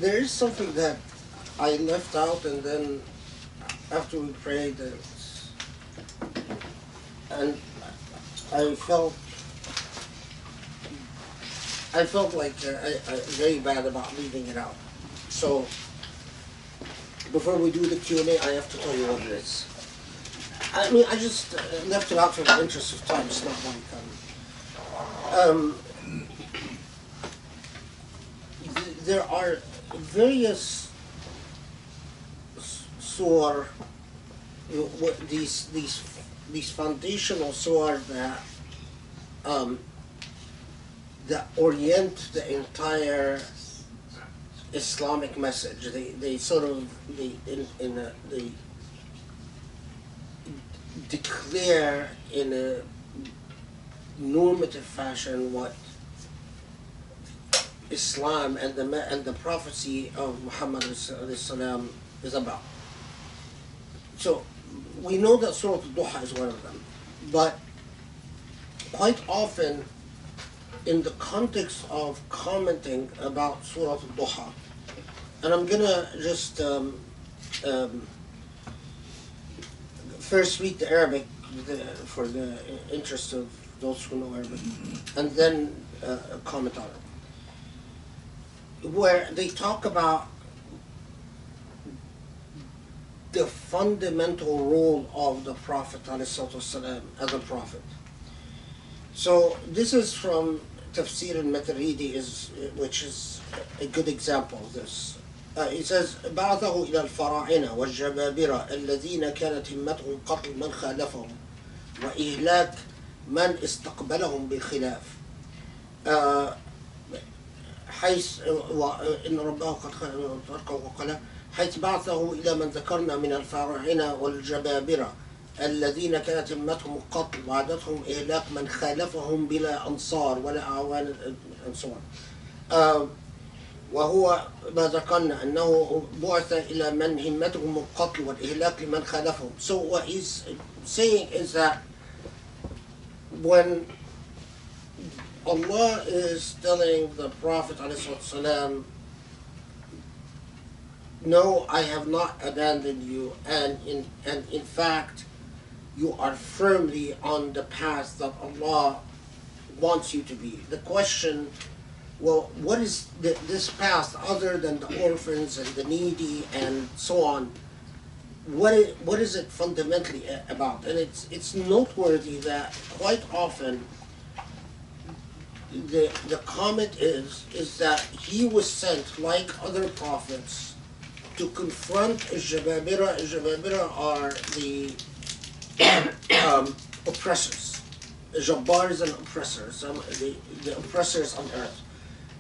there is something that I left out, and then after we prayed, and I felt like I very bad about leaving it out. So before we do the Q&A, I have to tell you what it is. I mean, I just left it out for the interest of time. It's not like there are various surah, these foundational surah that orient the entire Islamic message. They sort of they declare in a normative fashion what Islam and the prophecy of Muhammad ﷺ is about. So we know that Surah Duha is one of them, but quite often in the context of commenting about Surah Duha, and I'm gonna just first read the Arabic for the interest of those who know Arabic, and then comment on it, where they talk about the fundamental role of the Prophet ﷺ as a prophet. So this is from Tafsir al-Maturidi, which is a good example of this. It says بعثه إلى الفراعنة والجبابرة الذين كانت همتهم قتل من خالفهم وإهلاك من استقبلهم بالخلاف حيث إن ربه قد خلقه وقال حيث بعثه إلى من ذكرنا من الفراعنة والجبابرة الذين كانت همتهم القتل وعادتهم إهلاك من خالفهم بلا أنصار ولا أعوان and so on. وهو ما ذكرنا أنه بعث إلى من همتهم القتل والإهلاك لمن خالفهم. So what he's saying is that when Allah is telling the Prophet ﷺ, no, I have not abandoned you, and in fact you are firmly on the path that Allah wants you to be. The question, well, what is this path other than the orphans and the needy and so on? What is it fundamentally about? And it's noteworthy that quite often the comment is that he was sent, like other prophets, to confront Jababira. Jababira are the oppressors. Jabbar and oppressors, the oppressors on earth.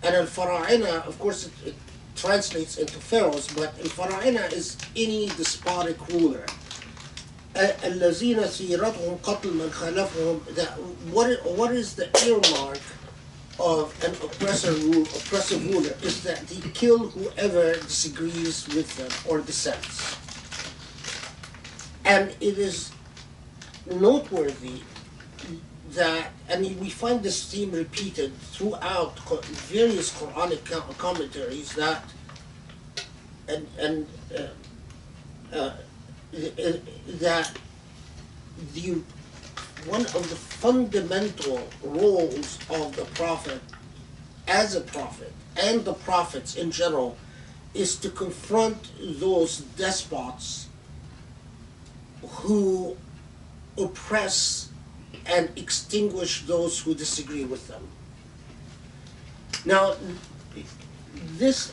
And al-Fara'ina, of course, it translates into pharaohs, but al-Fara'ina is any despotic ruler. الذين سيرتهم قتل من خالفهم. What is the earmark of an oppressive ruler is that they kill whoever disagrees with them or dissents. And it is noteworthy that, we find this theme repeated throughout various Quranic commentaries, that that one of the fundamental roles of the Prophet as a prophet, and the prophets in general, is to confront those despots who oppress and extinguish those who disagree with them. Now, this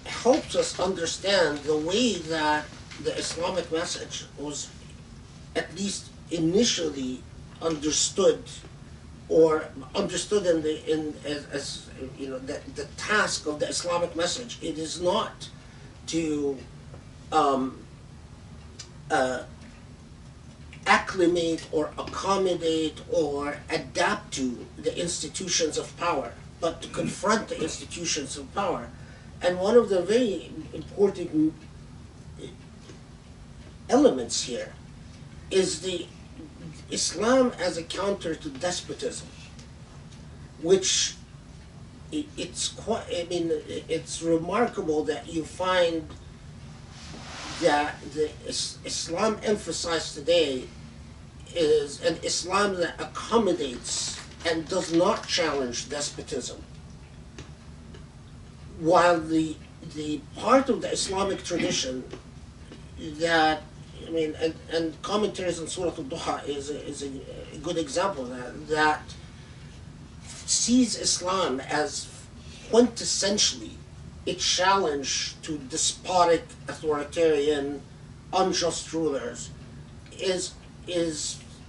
helps us understand the way that the Islamic message was, at least initially, understood as the task of the Islamic message. It is not to acclimate or accommodate or adapt to the institutions of power, but to confront the institutions of power. And one of the very important elements here is the Islam as a counter to despotism, which it's quite. I mean, it's remarkable that you find that the Islam emphasized today is an Islam that accommodates and does not challenge despotism, while the part of the Islamic tradition that, I mean, and commentaries on Surah Duha is a good example of that, that sees Islam as quintessentially a challenge to despotic, authoritarian, unjust rulers, is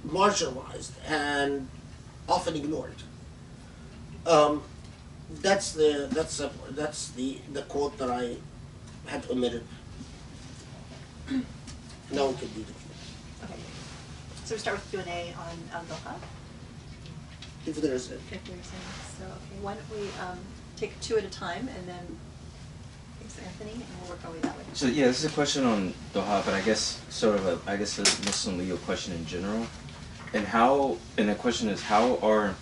marginalized and often ignored. That's the quote that I had omitted. Now we can do the Q&A. Okay. So we start with Q&A on Duha. If there's a, If there's any. So okay, why don't we take two at a time, and then thanks Anthony, and we'll work our way that way. So yeah, this is a question on Duha, but I guess sort of a Muslim legal question in general. And the question is, how are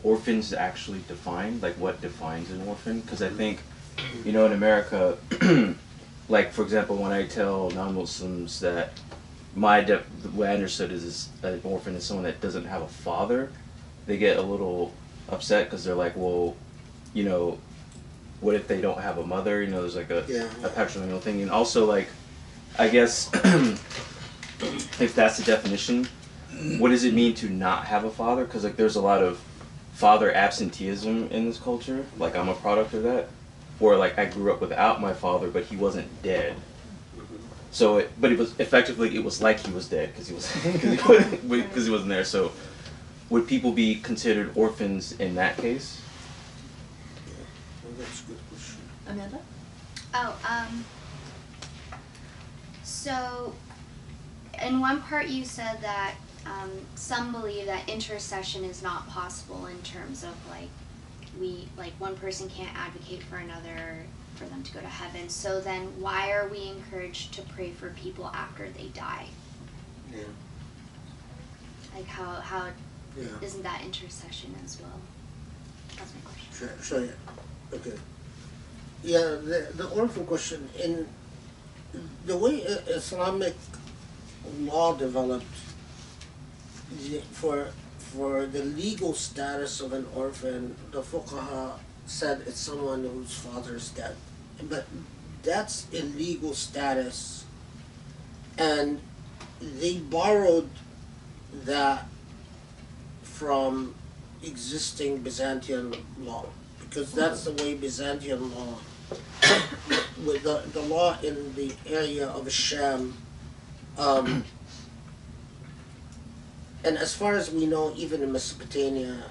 orphans actually defined? Like, what defines an orphan? Because I think, in America, like, for example, when I tell non-Muslims that the way I understood is an orphan is someone that doesn't have a father, they get a little upset because they're like, well, what if they don't have a mother? There's like a patrilineal thing. And also, like, I guess, if that's the definition, what does it mean to not have a father? Because, like, there's a lot of father absenteeism in this culture. Like, I'm a product of that. Or, like, I grew up without my father, but he wasn't dead. So, but it was effectively, it was like he was dead because he wasn't there. So, would people be considered orphans in that case? that's a good question. Amanda? So in one part you said that some believe that intercession is not possible in terms of like one person can't advocate for another for them to go to heaven. So then why are we encouraged to pray for people after they die? Yeah. Like how Yeah. isn't that intercession as well? That's my question. Sure, yeah. Okay. Yeah, the orphan question, in the way Islamic law developed, for the legal status of an orphan, the fuqaha said it's someone whose father is dead. But that's a legal status, and they borrowed that from existing Byzantine law, because that's the way Byzantine law, with the law in the area of Sham, and as far as we know, even in Mesopotamia,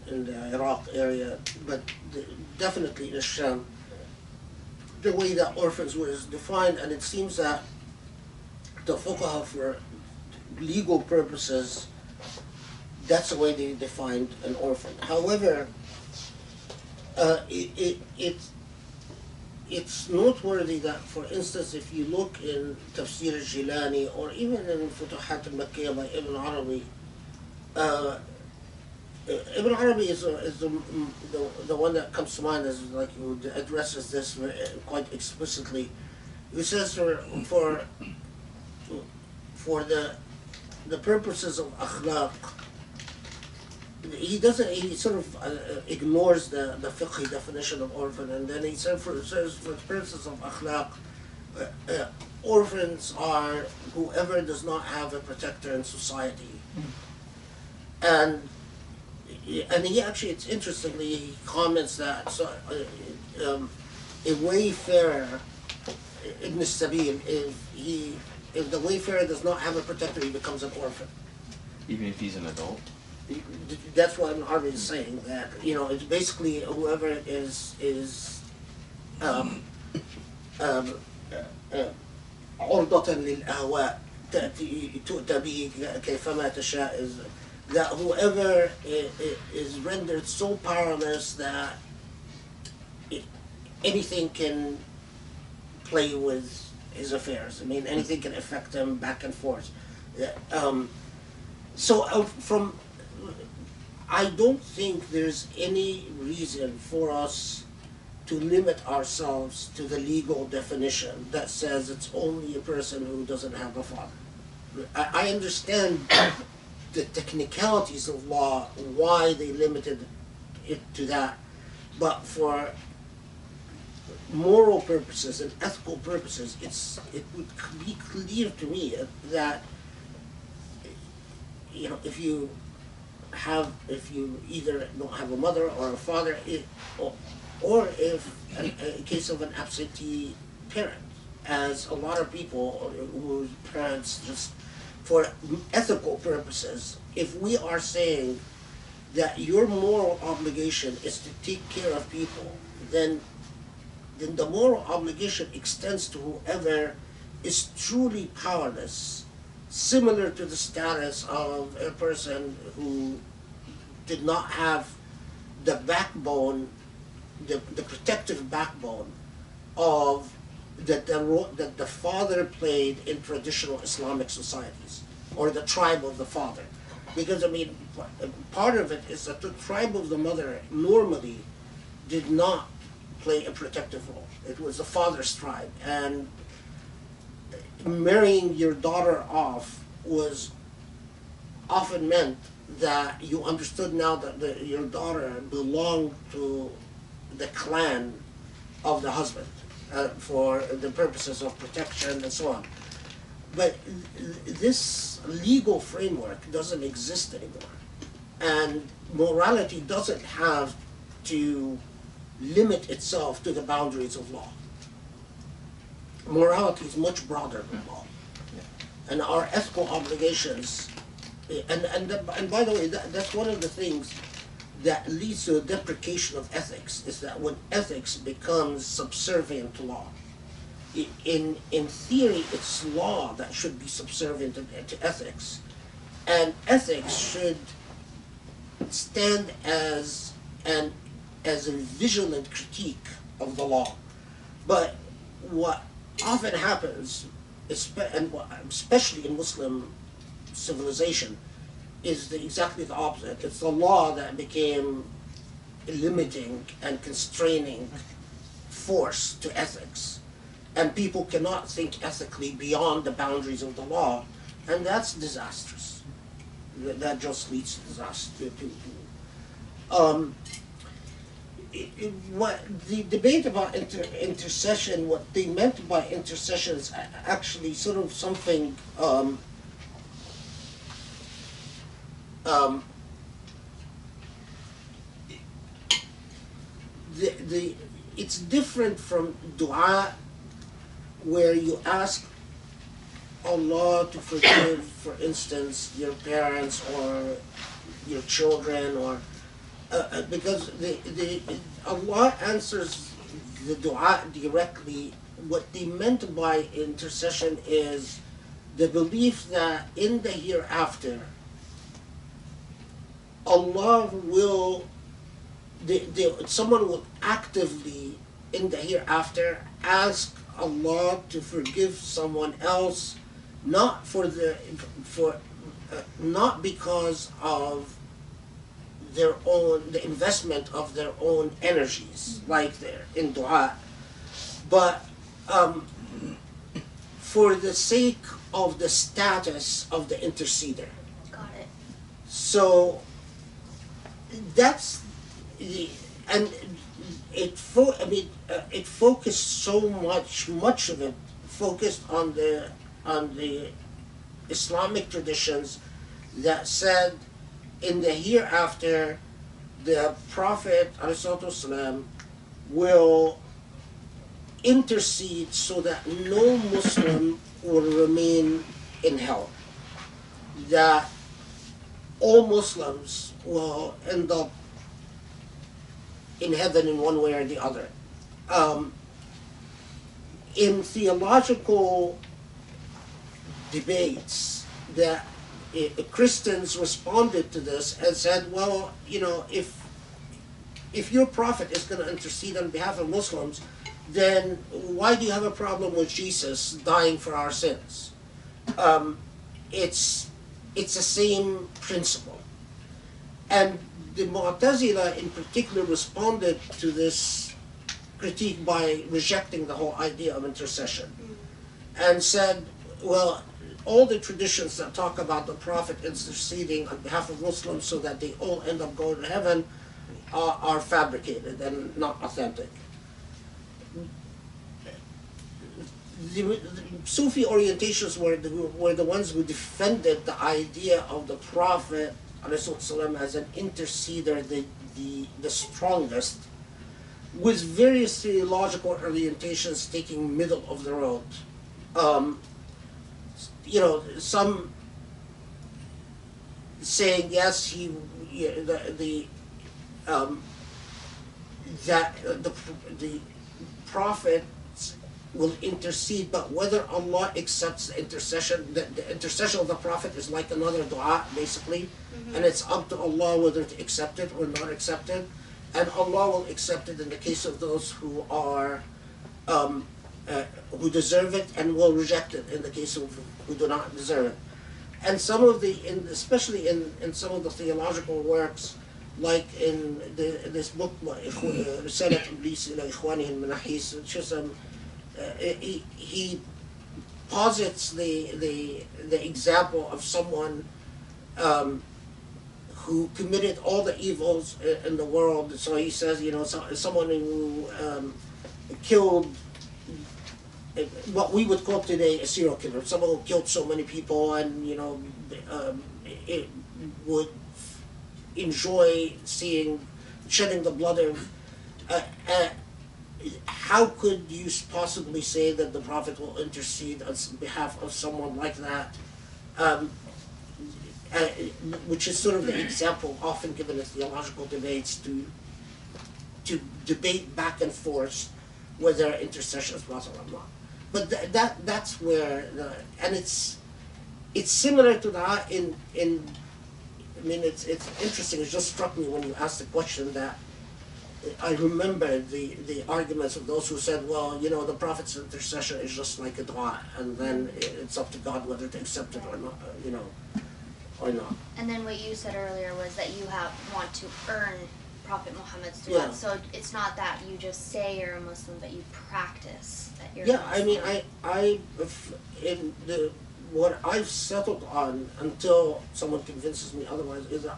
in the Iraq area, but definitely in Sham, the way that orphans was defined, and it seems that the fuqaha, for legal purposes, that's the way they defined an orphan. However, it's noteworthy that, for instance, if you look in Tafsir al-Jilani, or even in Futuhat al-Makkiyah by Ibn Arabi, Ibn Arabi is the one that comes to mind as like who addresses this quite explicitly. He says for the purposes of akhlaq, he sort of ignores the fiqhi definition of orphan, and then he says for the purposes of akhlaq, orphans are whoever does not have a protector in society. And he actually, it's interestingly, he comments that a wayfarer, Ibn Sabil, if the wayfarer does not have a protector, he becomes an orphan. Even if he's an adult? That's what Ibn Arabi is saying, that, it's basically whoever is عرضة للأهواء تؤتى به كيفما تشاء, is that whoever is rendered so powerless that anything can play with his affairs. I mean, anything can affect him back and forth. I don't think there's any reason for us to limit ourselves to the legal definition that says it's only a person who doesn't have a father. I understand the technicalities of law, why they limited it to that, but for moral purposes and ethical purposes, it would be clear to me that, you know, if you either don't have a mother or a father, or if a case of an absentee parent, as a lot of people whose parents just, for ethical purposes, if we are saying that your moral obligation is to take care of people, then the moral obligation extends to whoever is truly powerless, similar to the status of a person who did not have the backbone, the protective backbone of that the father played in traditional Islamic societies, or the tribe of the father. Because, I mean, part of it is that the tribe of the mother normally did not play a protective role. It was the father's tribe, and marrying your daughter off was often meant that you understood now that your daughter belonged to the clan of the husband for the purposes of protection and so on. But this legal framework doesn't exist anymore, and morality doesn't have to limit itself to the boundaries of law. Morality is much broader than law, and our ethical obligations. And by the way, that's one of the things that leads to a deprecation of ethics, is that when ethics becomes subservient to law. In theory, it's law that should be subservient to ethics, and ethics should stand as a vigilant critique of the law. But what often happens, especially in Muslim civilization, is exactly the opposite. It's the law that became a limiting and constraining force to ethics, and people cannot think ethically beyond the boundaries of the law, and that's disastrous. That just leads to disaster. What the debate about intercession, what they meant by intercession is actually sort of something it's different from dua, where you ask Allah to forgive, for instance, your parents or your children, or because Allah answers the dua directly. What they meant by intercession is the belief that in the hereafter, Allah will, someone will actively in the hereafter ask Allah to forgive someone else, not not because of their own, the investment of their own energies, like there in dua, but for the sake of the status of the interceder. Got it. So that's and it focused so much of it focused on the Islamic traditions that said in the hereafter the Prophet ﷺ will intercede so that no Muslim will remain in hell, that all Muslims will end up in heaven in one way or the other. In theological debates, that Christians responded to this and said, well, you know, if your prophet is going to intercede on behalf of Muslims, then why do you have a problem with Jesus dying for our sins? It's the same principle. And the Mu'tazila in particular responded to this critique by rejecting the whole idea of intercession and said, well, all the traditions that talk about the Prophet interceding on behalf of Muslims so that they all end up going to heaven are fabricated and not authentic. The Sufi orientations were the ones who defended the idea of the Prophet ﷺ as an interceder, the strongest, with various theological orientations taking middle of the road. Some saying yes, the Prophet will intercede, but whether Allah accepts the intercession of the Prophet is like another dua, basically, and it's up to Allah whether to accept it or not accept it, and Allah will accept it in the case of those who are who deserve it, and will reject it in the case of who do not deserve it. And some of especially in some of the theological works, like in this book, رسالة إبليس إلى إخوانه المناحيس, which is he posits the example of someone who committed all the evils in the world. So he says, someone who killed what we would call today a serial killer, someone who killed so many people and it would enjoy shedding the blood of. How could you possibly say that the Prophet will intercede on behalf of someone like that? Which is sort of the example often given in theological debates to debate back and forth whether intercession is possible or not. But that's where and it's similar to that in it's interesting. It just struck me when you asked the question that I remember the arguments of those who said, well, the Prophet's intercession is just like a dua, and then it's up to God whether to accept it or not, or not. And then what you said earlier was that you want to earn Prophet Muhammad's dua. Yeah. So it's not that you just say you're a Muslim, but you practice that you're Yeah, a Muslim. What I've settled on until someone convinces me otherwise is that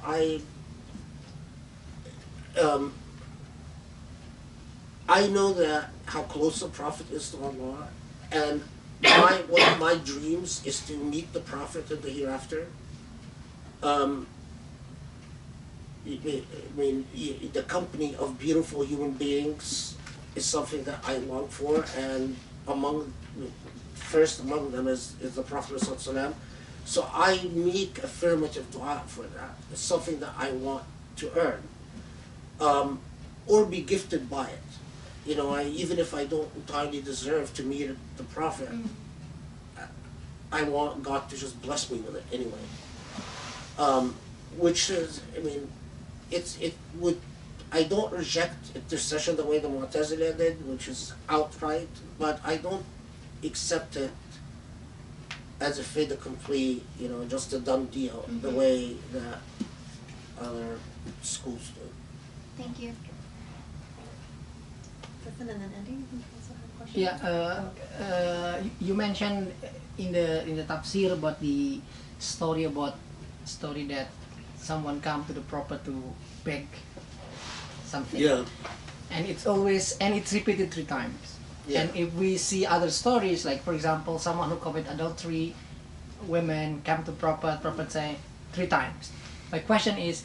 I know that how close the Prophet is to Allah, and one of my dreams is to meet the Prophet in the hereafter. The company of beautiful human beings is something that I long for, and first among them is the Prophet ﷺ. So I make affirmative dua for that. It's something that I want to earn, or be gifted by it. Even if I don't entirely deserve to meet the Prophet, I want God to just bless me with it anyway. Which is, I don't reject intercession the way the Mu'tazila did, which is outright, but I don't accept it as a fait accompli, just a done deal, the way that other schools do. Thank you. And then Andy, you also have a question? Yeah, you mentioned in the tafsir about the story that someone come to the Prophet to beg something. Yeah. And it's repeated 3 times. Yeah. And if we see other stories, like for example, someone who commit adultery, women come to Prophet say 3 times. My question is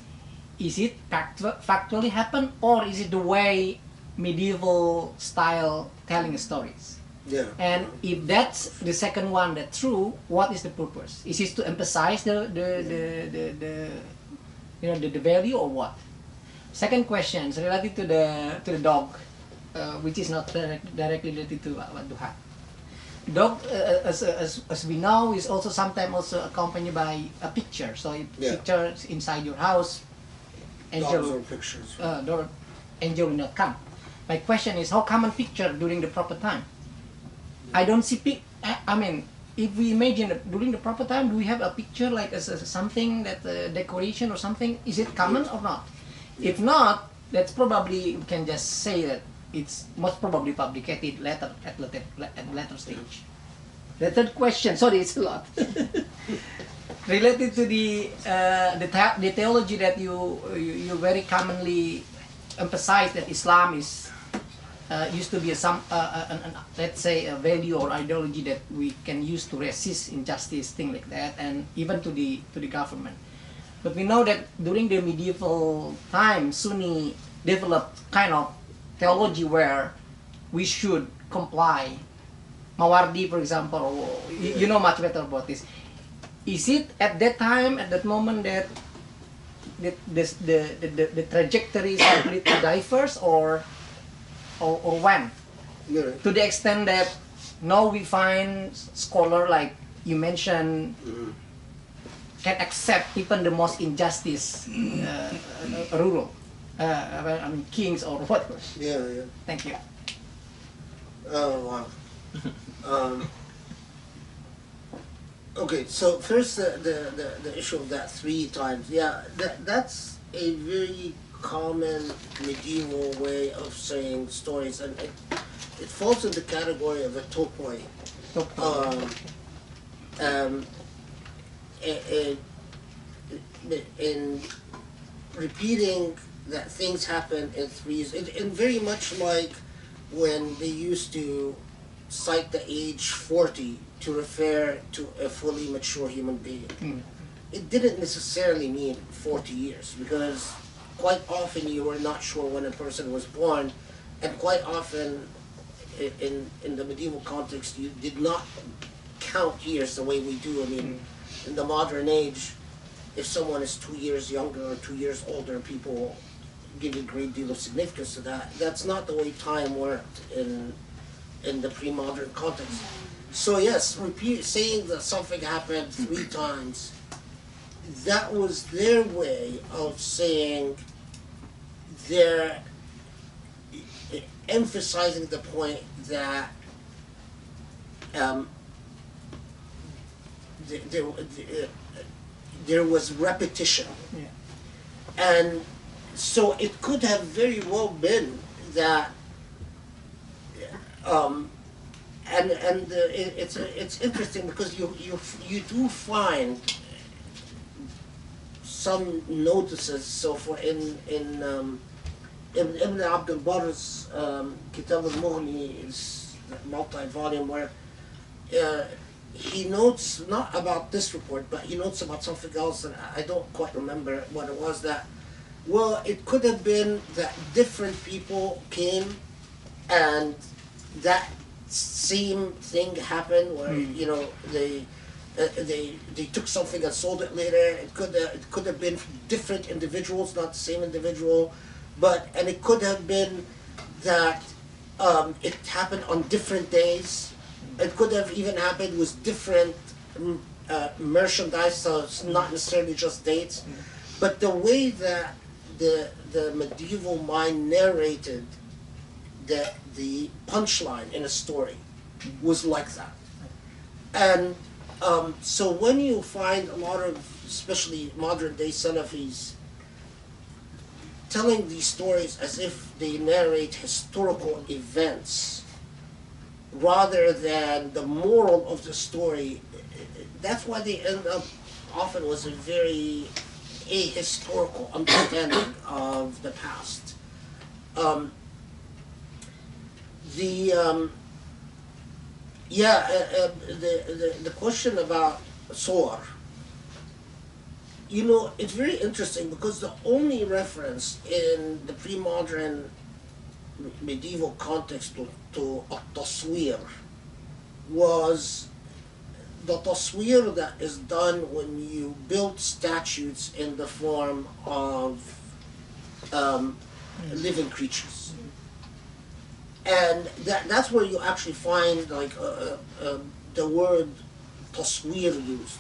it factually happen, or is it the way medieval style telling stories? Yeah. And if that's the second one that's true, what is the purpose? Is it to emphasize the value, or what? Second question is related to the dog, which is not directly related to Duha. Dog, as we know, is also sometimes also accompanied by a picture. So if pictures inside your house, angel will not come. My question is, how come a picture during the proper time? I don't see if we imagine that during the proper time, do we have a picture like as something that decoration or something? Is it common or not? If not, that's probably, we can just say that it's most probably fabricated later at later stage. The third question, sorry, it's a lot. Related to the theology that you very commonly emphasize, that Islam is used to be let's say a value or ideology that we can use to resist injustice, things like that, and even to the government. But we know that during the medieval time, Sunni developed kind of theology where we should comply. Mawardi, for example, you know much better about this. Is it at that time, at that moment, that the trajectory is completely diverse, or when? Yeah. To the extent that now we find scholar like you mentioned can accept even the most injustice rural, I mean kings or whatever. Yeah, yeah. Thank you. Oh, wow. Okay, so first the issue of that 3 times. Yeah, that's a very common medieval way of saying stories, and it falls in the category of a topoi. In repeating that things happen in 3s, and very much like when they used to cite the age 40 to refer to a fully mature human being. It didn't necessarily mean 40 years, because quite often you were not sure when a person was born, and quite often in the medieval context you did not count years the way we do. I mean, in the modern age, if someone is 2 years younger or 2 years older, people give a great deal of significance to that. That's not the way time worked in the pre-modern context. So yes, saying that something happened 3 times, that was their way of saying they're emphasizing the point that there was repetition. Yeah. And so it could have very well been that it's interesting because you do find some notices. So for in Ibn Abdul Barr's Kitab al-Mughni is multi-volume, where he notes not about this report, but he notes about something else, and I don't quite remember what it was. That, well, it could have been that different people came and that same thing happened, where you know they took something and sold it later. It could have been different individuals, not the same individual, and it could have been that it happened on different days. It could have even happened with different merchandise, so it's not necessarily just dates. But the way that the medieval mind narrated the punchline in a story was like that. And so when you find a lot of, especially modern day Salafis, telling these stories as if they narrate historical events rather than the moral of the story, that's why they end up often with a very ahistorical understanding of the past. The question about Surah, you know, it's very interesting because the only reference in the pre-modern medieval context to at-taswir was the taswir that is done when you build statues in the form of living creatures. And that's where you actually find like the word taswir used.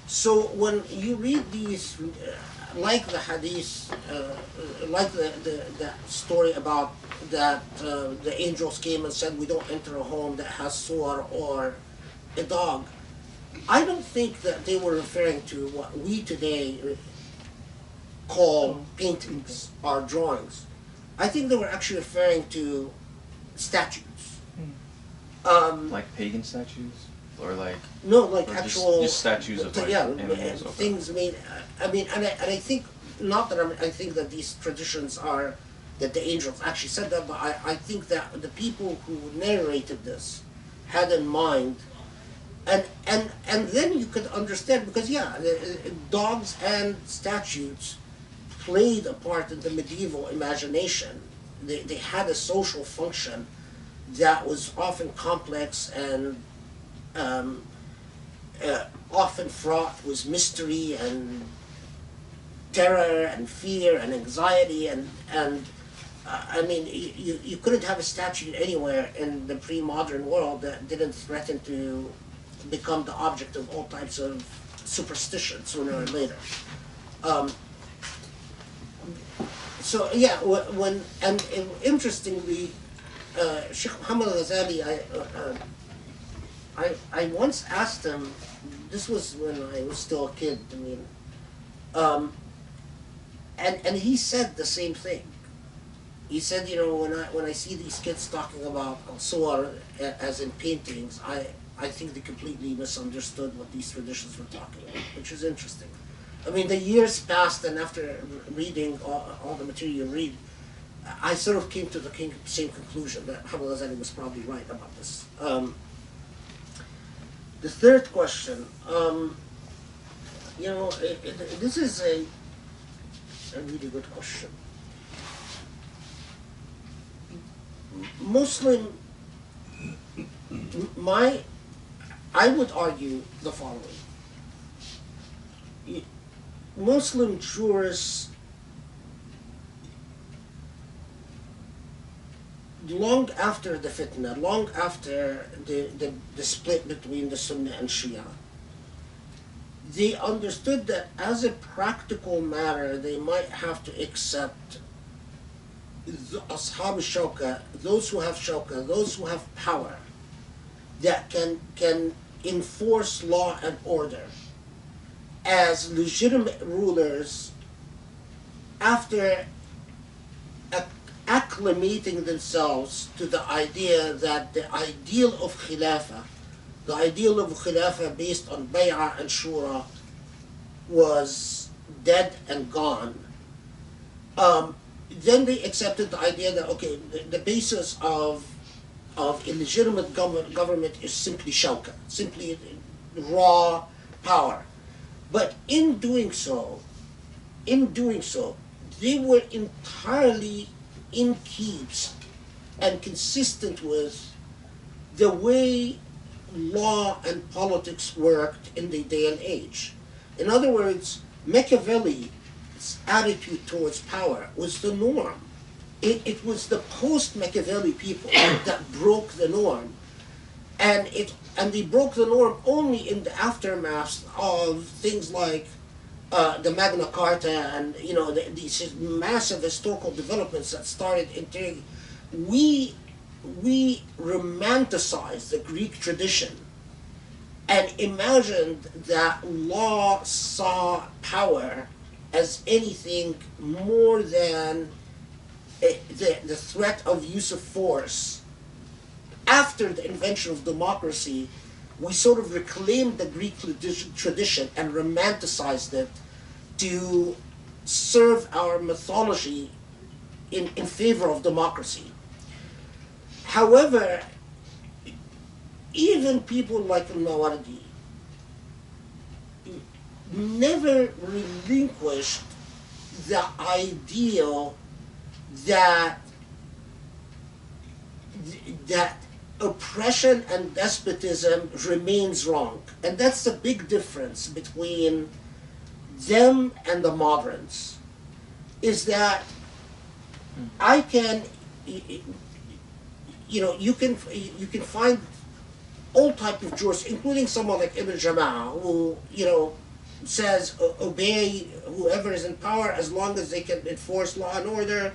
So when you read these, like the hadith, like the story about that the angels came and said, we don't enter a home that has surah or a dog, I don't think that they were referring to what we today call paintings or drawings. I think they were actually referring to statues. Like pagan statues, or like No, like or actual just statues of like animals. Okay. things made. I mean, and I think not that I think that these traditions are that the angels actually said that, but I think that the people who narrated this had in mind, and then you could understand because dogs and statues played a part in the medieval imagination. They had a social function that was often complex and often fraught with mystery and terror and fear and anxiety and I mean you couldn't have a statue anywhere in the pre-modern world that didn't threaten to become the object of all types of superstition sooner or later. So yeah, when and interestingly, Sheikh Muhammad Ghazali, I once asked him. This was when I was still a kid. I mean, and he said the same thing. He said, you know, when I see these kids talking about Surah as in paintings, I think they completely misunderstood what these traditions were talking about, which is interesting. I mean, the years passed, and after reading all the material you read, I sort of came to the same conclusion that Muhammad Ghazali was probably right about this. The third question, you know, this is a really good question. I would argue the following. Muslim jurists, long after the fitna, long after the split between the Sunnah and Shia, they understood that as a practical matter, they might have to accept the Ashab al-Shawka, those who have Shawka, those who have power, that can enforce law and order as legitimate rulers after acclimating themselves to the idea that the ideal of Khilafah based on Bay'ah and Shura was dead and gone. Then they accepted the idea that, okay, the basis of illegitimate government is simply shawka, simply raw power. But in doing so, they were entirely in keeps and consistent with the way law and politics worked in the day and age. In other words, Machiavelli's attitude towards power was the norm. It was the post-Machiavelli people that broke the norm. And they broke the norm only in the aftermath of things like the Magna Carta and, you know, these massive historical developments that started entering. We romanticized the Greek tradition and imagined that law saw power as anything more than the threat of use of force. After the invention of democracy, we sort of reclaimed the Greek tradition and romanticized it to serve our mythology in favor of democracy. However, even people like Al-Mawardi never relinquished the ideal that oppression and despotism remains wrong. And that's the big difference between them and the moderns, is that I can, you know, you can find all type of jurists, including someone like Ibn Jama'ah, who, you know, says obey whoever is in power as long as they can enforce law and order.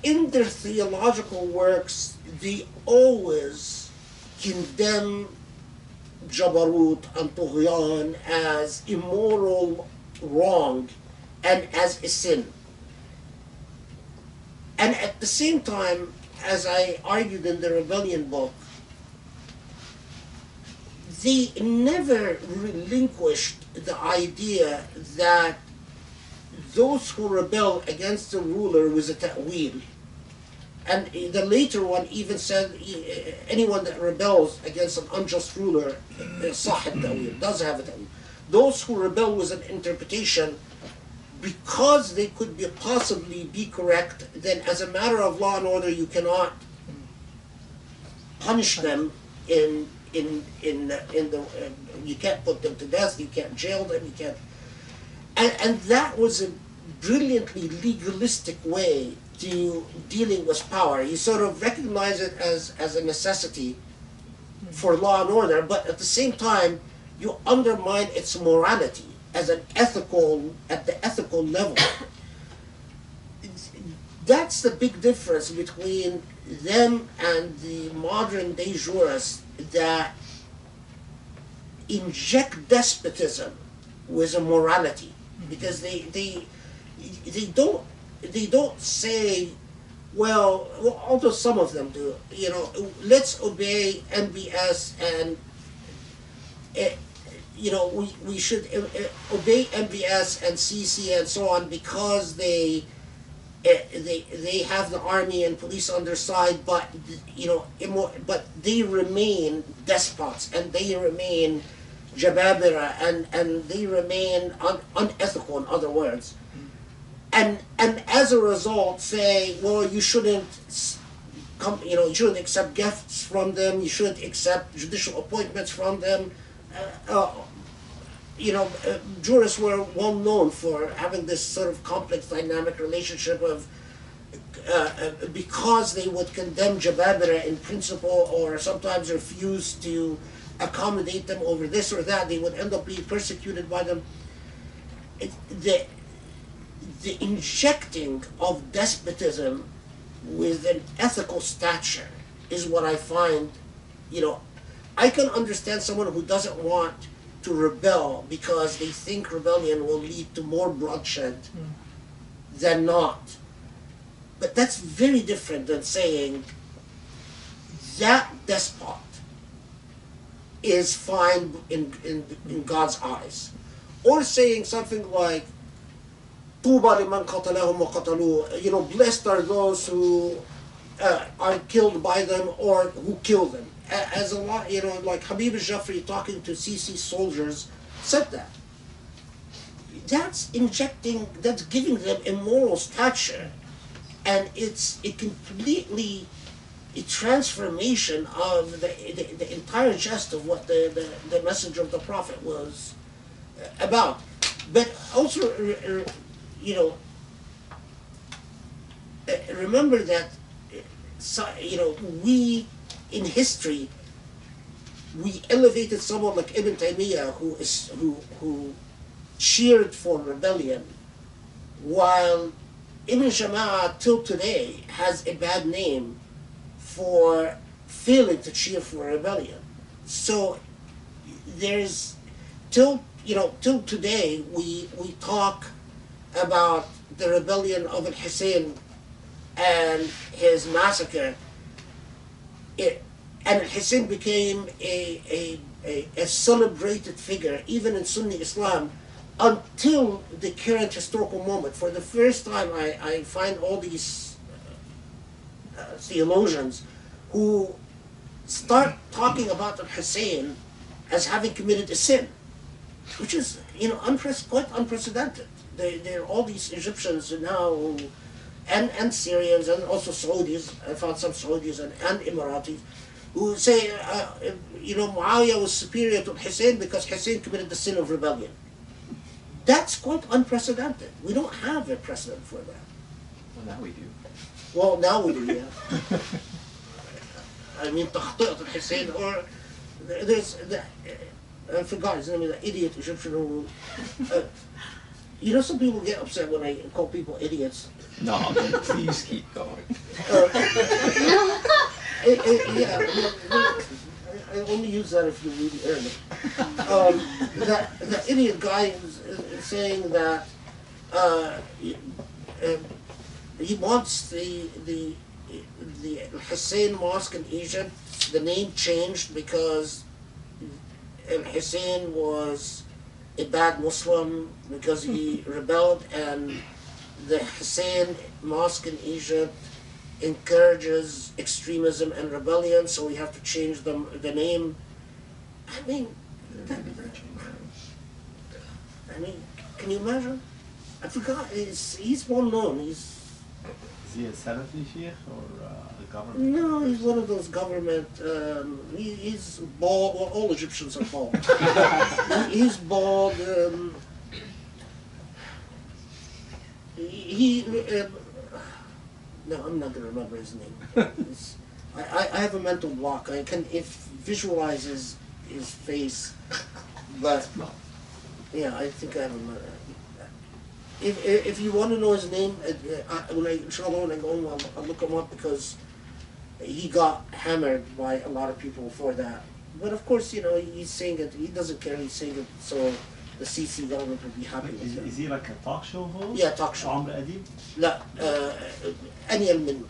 In their theological works, they always condemn Jabarut and Tughyan as immoral wrong and as a sin. And at the same time, as I argued in the Rebellion book, they never relinquished the idea that those who rebel against the ruler was a ta'wil. And the later one even said anyone that rebels against an unjust ruler صح التأويل, does have a ta'wil. Those who rebel with an interpretation, because they could possibly be correct, then as a matter of law and order you cannot punish them in the you can't put them to death, you can't jail them, you can't. And that was a brilliantly legalistic way to dealing with power. You sort of recognize it as a necessity for law and order, but at the same time you undermine its morality as an ethical, at the ethical level. That's the big difference between them and the modern day jurists that inject despotism with a morality, because they don't say, well, although some of them do, let's obey MBS and we should obey MBS and CC and so on because they have the army and police on their side, but but they remain despots and they remain jababira and they remain unethical, in other words, and as a result say, well, you shouldn't you shouldn't accept gifts from them, you shouldn't accept judicial appointments from them. Jurists were well known for having this sort of complex dynamic relationship of because they would condemn Jababira in principle or sometimes refuse to accommodate them over this or that, they would end up being persecuted by them. The injecting of despotism with an ethical stature is what I find, I can understand someone who doesn't want to rebel because they think rebellion will lead to more bloodshed than not. But that's very different than saying that despot is fine in God's eyes. Or saying something like, طُوبَى لِمَنْ قَتَلَهُمْ وَقَتَلُوهُ, blessed are those who are killed by them or who kill them. As a lot, like Habib al-Jafri talking to Sisi soldiers said that. That's giving them a moral stature, and it's completely a transformation of the entire gist of what the message of the Prophet was about. But also, remember that, we in history, we elevated someone like Ibn Taymiyyah who cheered for rebellion, while Ibn Jama'ah till today has a bad name for failing to cheer for rebellion. So there's till today we talk about the rebellion of Al-Hussein and his massacre. And Hussein became a celebrated figure, even in Sunni Islam, until the current historical moment. For the first time, I find all these theologians who start talking about Hussein as having committed a sin, which is quite unprecedented. There are all these Egyptians now, and Syrians, and also Saudis. I found some Saudis and Emiratis who say, Muawiyah was superior to Hussein because Hussein committed the sin of rebellion. That's quite unprecedented. We don't have a precedent for that. Well, now we do. Well, now we do, yeah. I mean, تخطئة Hussein, or there's I forgot his name, the idiot Egyptian who. Some people get upset when I call people idiots. No, please keep going. Yeah, I only use that if you really earn it. The idiot guy saying that he, wants the Hussein Mosque in Egypt, the name changed because Hussein was a bad Muslim because he rebelled, and the Hussein Mosque in Egypt encourages extremism and rebellion, so we have to change the name. I mean, can you imagine? I forgot. He's well known. Is he a Salafi sheikh or a government? No, he's one of those government. He's bald. Well, all Egyptians are bald. He's bald. No, I'm not going to remember his name. I have a mental block. I can visualize his face, but yeah, I think I have a. If you want to know his name, inshallah, when I go home, I'll look him up because he got hammered by a lot of people for that. But of course, he's saying it. He doesn't care. He's saying it so the CC government would be happy with him. Is he like a talk show host? Yeah, talk show. عمرو أديب? لا أنيل منه.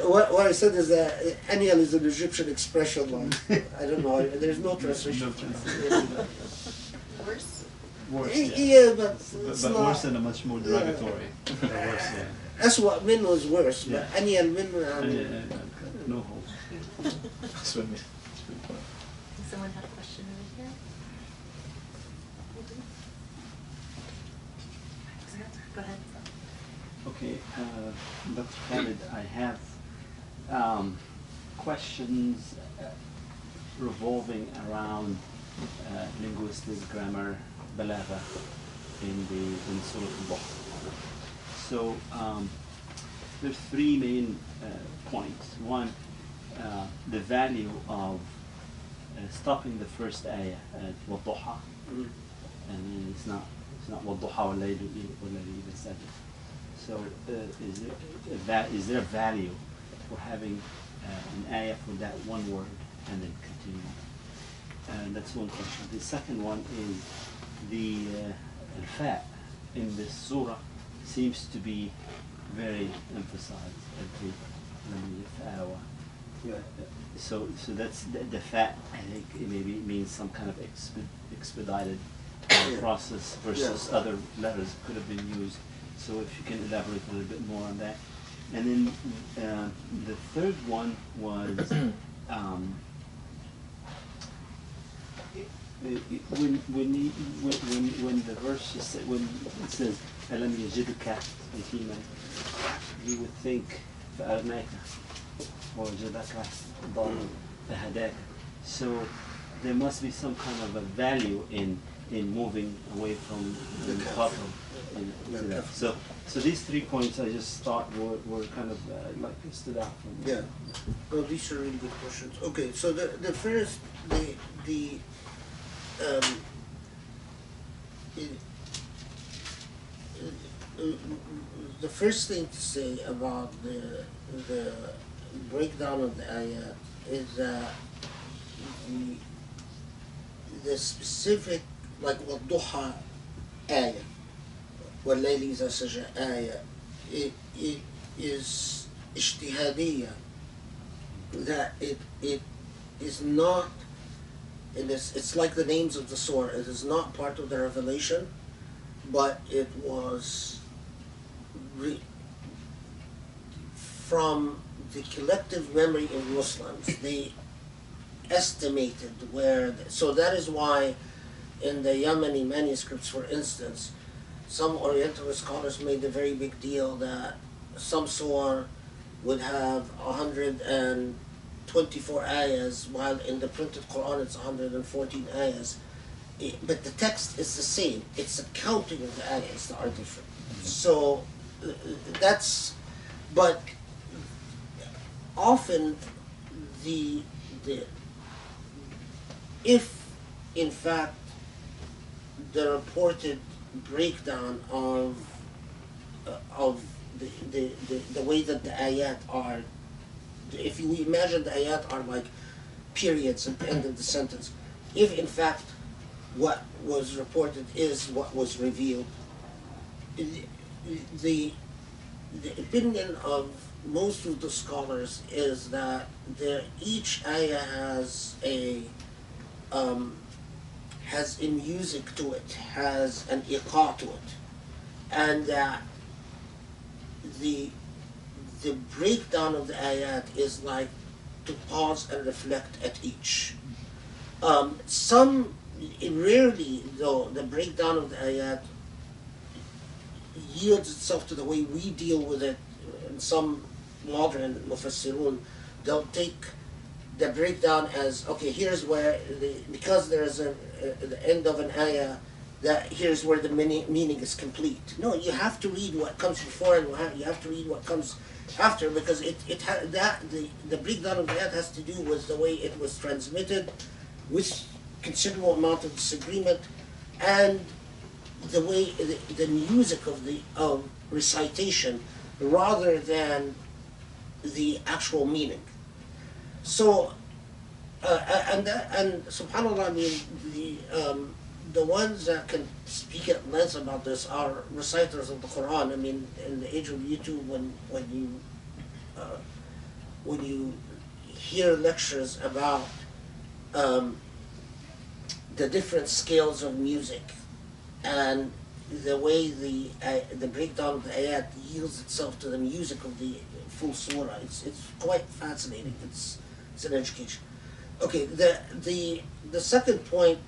What I said is that Aniel is an Egyptian expression. Like, I don't know. There's no translation. Worse? Worse, Yeah, but but worse in a much more derogatory. Worse, yeah. That's what min was worse. Yeah. But Aniel min. No hope. Does someone have a question over here? Go ahead. Okay, Dr. Khaled, I have questions revolving around linguistic grammar, balagha in Surah Al-Duha. So there's three main points. One, the value of stopping the first ayah at وَالضُّحَى, and it's not وَالضُّحَى وَاللَّيْلِ إِذَا سَجَدَ. So is there a value for having an ayah for that one word and then continue? And that's one question. The second one is the al-fa in this surah seems to be very emphasized. So that's the fa. I think it maybe means some kind of expedited process versus other letters could have been used. So if you can elaborate a little bit more on that. And then the third one was when the verse when it says أَلَمْ يَجِدْكَ يَتِيمًا, you would think فَأَغْنَاكَ وَوَجَدَكَ ضَالًّا فَهَدَاكَ. So there must be some kind of a value in moving away from the bottom. So these 3 points I just thought were kind of like stood out for me. Yeah. Oh, these are really good questions. Okay, so the first the first thing to say about the breakdown of the ayat is that the specific, like وَالضُّحَى ayah, وَاللَّيْلِ إِذَا سَجَى ayah, it is ijtihadiyya, that it is not, it's like the names of the surah, it is not part of the revelation, but it was from the collective memory of Muslims. They estimated so that is why in the Yemeni manuscripts, for instance, some Orientalist scholars made a very big deal that some surah would have 124 ayahs, while in the printed Quran it's 114 ayahs. But the text is the same. It's the counting of the ayahs that are different. So but often if in fact the reported breakdown of the way that the ayat are, if you imagine the ayat are like periods at the end of the sentence, if in fact what was reported is what was revealed. The opinion of most of the scholars is that each ayah has a music to it, has an iqa to it, and that the breakdown of the ayat is like to pause and reflect at each. Rarely though, the breakdown of the ayat yields itself to the way we deal with it. And some modern mufassirun, they'll take the breakdown as, okay, here's where because there's the end of an ayah, that here's where the meaning is complete. No, you have to read what comes before and you have to read what comes after, because the breakdown of the ayat has to do with the way it was transmitted, with considerable amount of disagreement, and the way the music of recitation rather than the actual meaning. So and subhanallah, I mean the ones that can speak at length about this are reciters of the Quran. I mean, in the age of YouTube, when you hear lectures about the different scales of music and the way the breakdown of the ayat yields itself to the music of the full surah, it's quite fascinating. It's an education. Okay, the second point,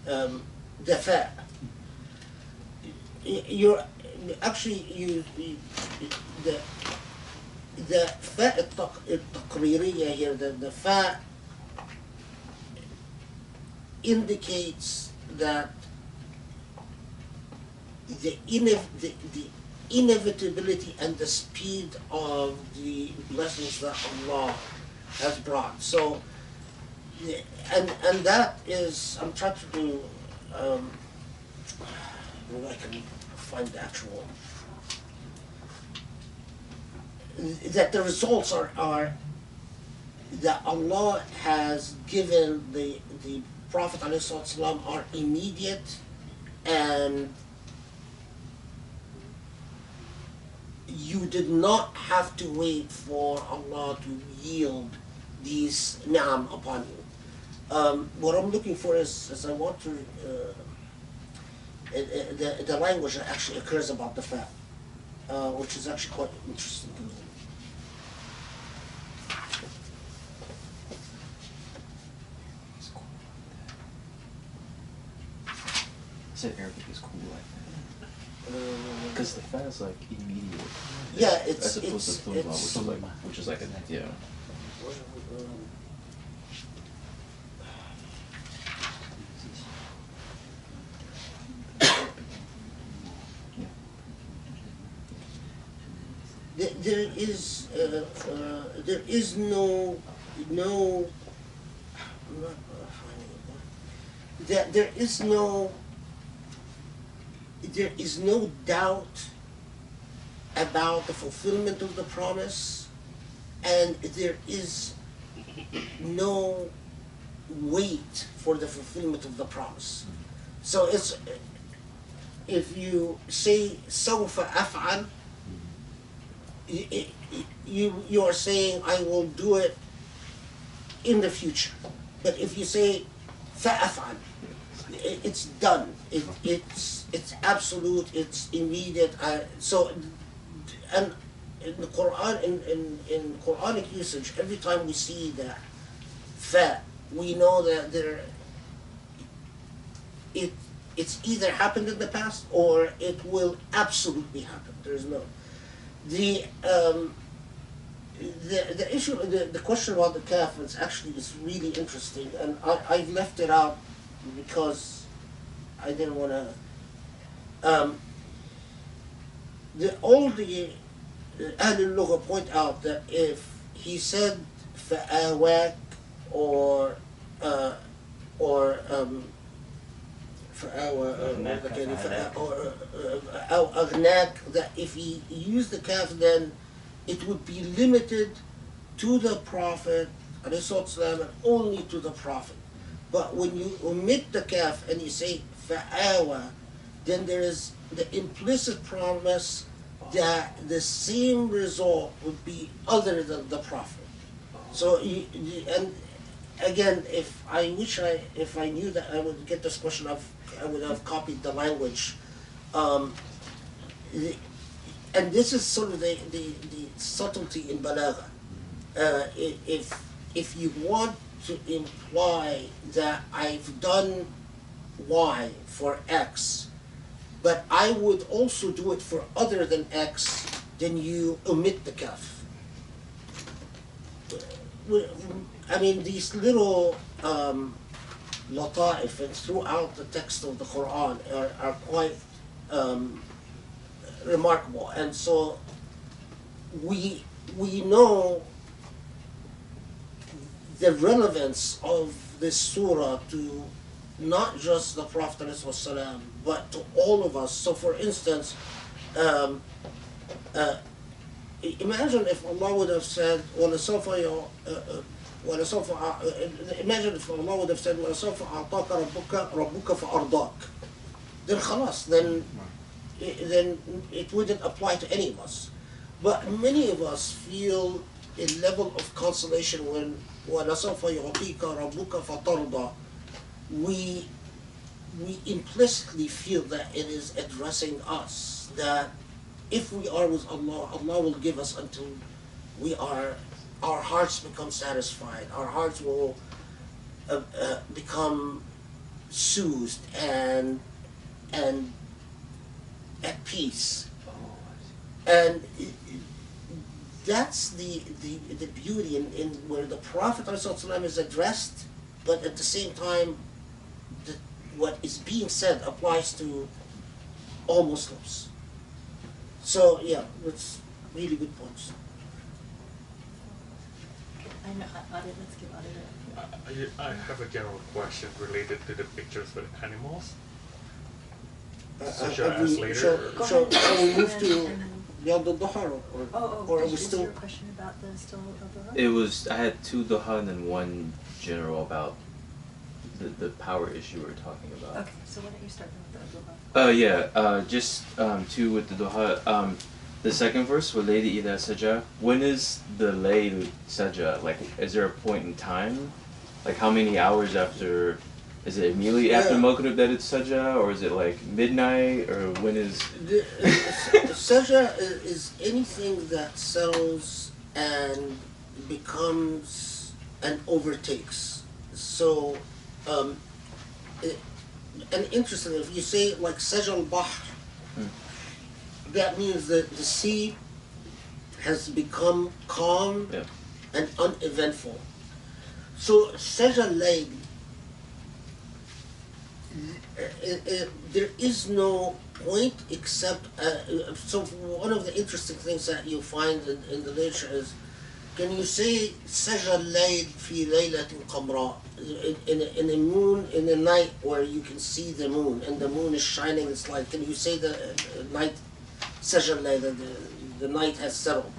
the fa. You're actually the fa التقريرية here, the fa indicates that the inevitability and the speed of the blessings that Allah has brought. So, and that is, I'm trying to do, maybe I can find the actual, that the results are that Allah has given the Prophet ﷺ are immediate, and you did not have to wait for Allah to yield these ni'am upon you. What I'm looking for is I want to the language that actually occurs about the fa, which is actually quite interesting. Said Arabic is cool like that. Because the fa is like immediate. Yeah, as opposed to Thuba, which is like a yeah. There is no I'm not finding it. There is no doubt about the fulfillment of the promise, and there is no wait for the fulfillment of the promise. So it's, if you say سوف أفعل, you are saying I will do it in the future. But if you say فأفعل, it's done. It's absolute. It's immediate. So, and in the Quran, in Quranic usage, every time we see that fa, we know that it's either happened in the past or it will absolutely happen. There's no the issue. The question about the kaf is really interesting, and I've left it out because I didn't want to. All the Ahl al-Lugha point out that if he said fa'awak or agnak, that if he used the kaf, then it would be limited to the Prophet والسلام, and only to the Prophet. But when you omit the kaf and you say fa'awa, then there is the implicit promise that the same result would be other than the Prophet. So, and again, if I knew that I would get this question, I would have copied the language. And this is sort of the subtlety in balagha. If you want to imply that I've done Y for X, but I would also do it for other than X, then you omit the kaf. I mean, these little lata'if throughout the text of the Quran are quite remarkable. And so we know the relevance of this surah to not just the Prophet ﷺ, but to all of us. So for instance, imagine if Allah would have said, imagine if Allah would have said, وَلَسَوْفَ أَعْطَاكَ رَبُّكَ فَأَرْضَاكَ. Then khalas, then it wouldn't apply to any of us. But many of us feel a level of consolation when وَلَسَوْفَ يُعْطِيكَ رَبُّكَ فَتَرْضَى. We implicitly feel that it is addressing us, that if we are with Allah, Allah will give us until our hearts become satisfied, our hearts will become soothed and at peace. And that's the beauty in where the Prophet ﷺ is addressed, but at the same time, what is being said applies to all Muslims. So yeah, that's really good points. I know, let's give Adi I have a general question related to the pictures with animals. So should I ask later? Go So ahead. we move to And then- Yawd al-Duha, or are we is still? your question about the still of the It was, I had two Duha and then one general about the power issue we were talking about. Okay, so why don't you start with the Duha? Just two with the Duha. The second verse, وَاللَّيْلِ إِذَا سَجَى. When is the layl saja? Like, is there a point in time? Like, how many hours after? Is it immediately after Maghrib that it's saja, or is it like midnight, or when is? Sajda is anything that settles and becomes and overtakes. So, and interestingly, if you say like Sajda al-Bahr, that means that the sea has become calm and uneventful. So Sajda al-Layl, there is no point except, so one of the interesting things that you find in the literature is, can you say Sajda al-Layl fi laylatin qamra, in a moon, in a night where you can see the moon and the moon is shining its light, can you say the night Sajda al-Layl, the night has settled?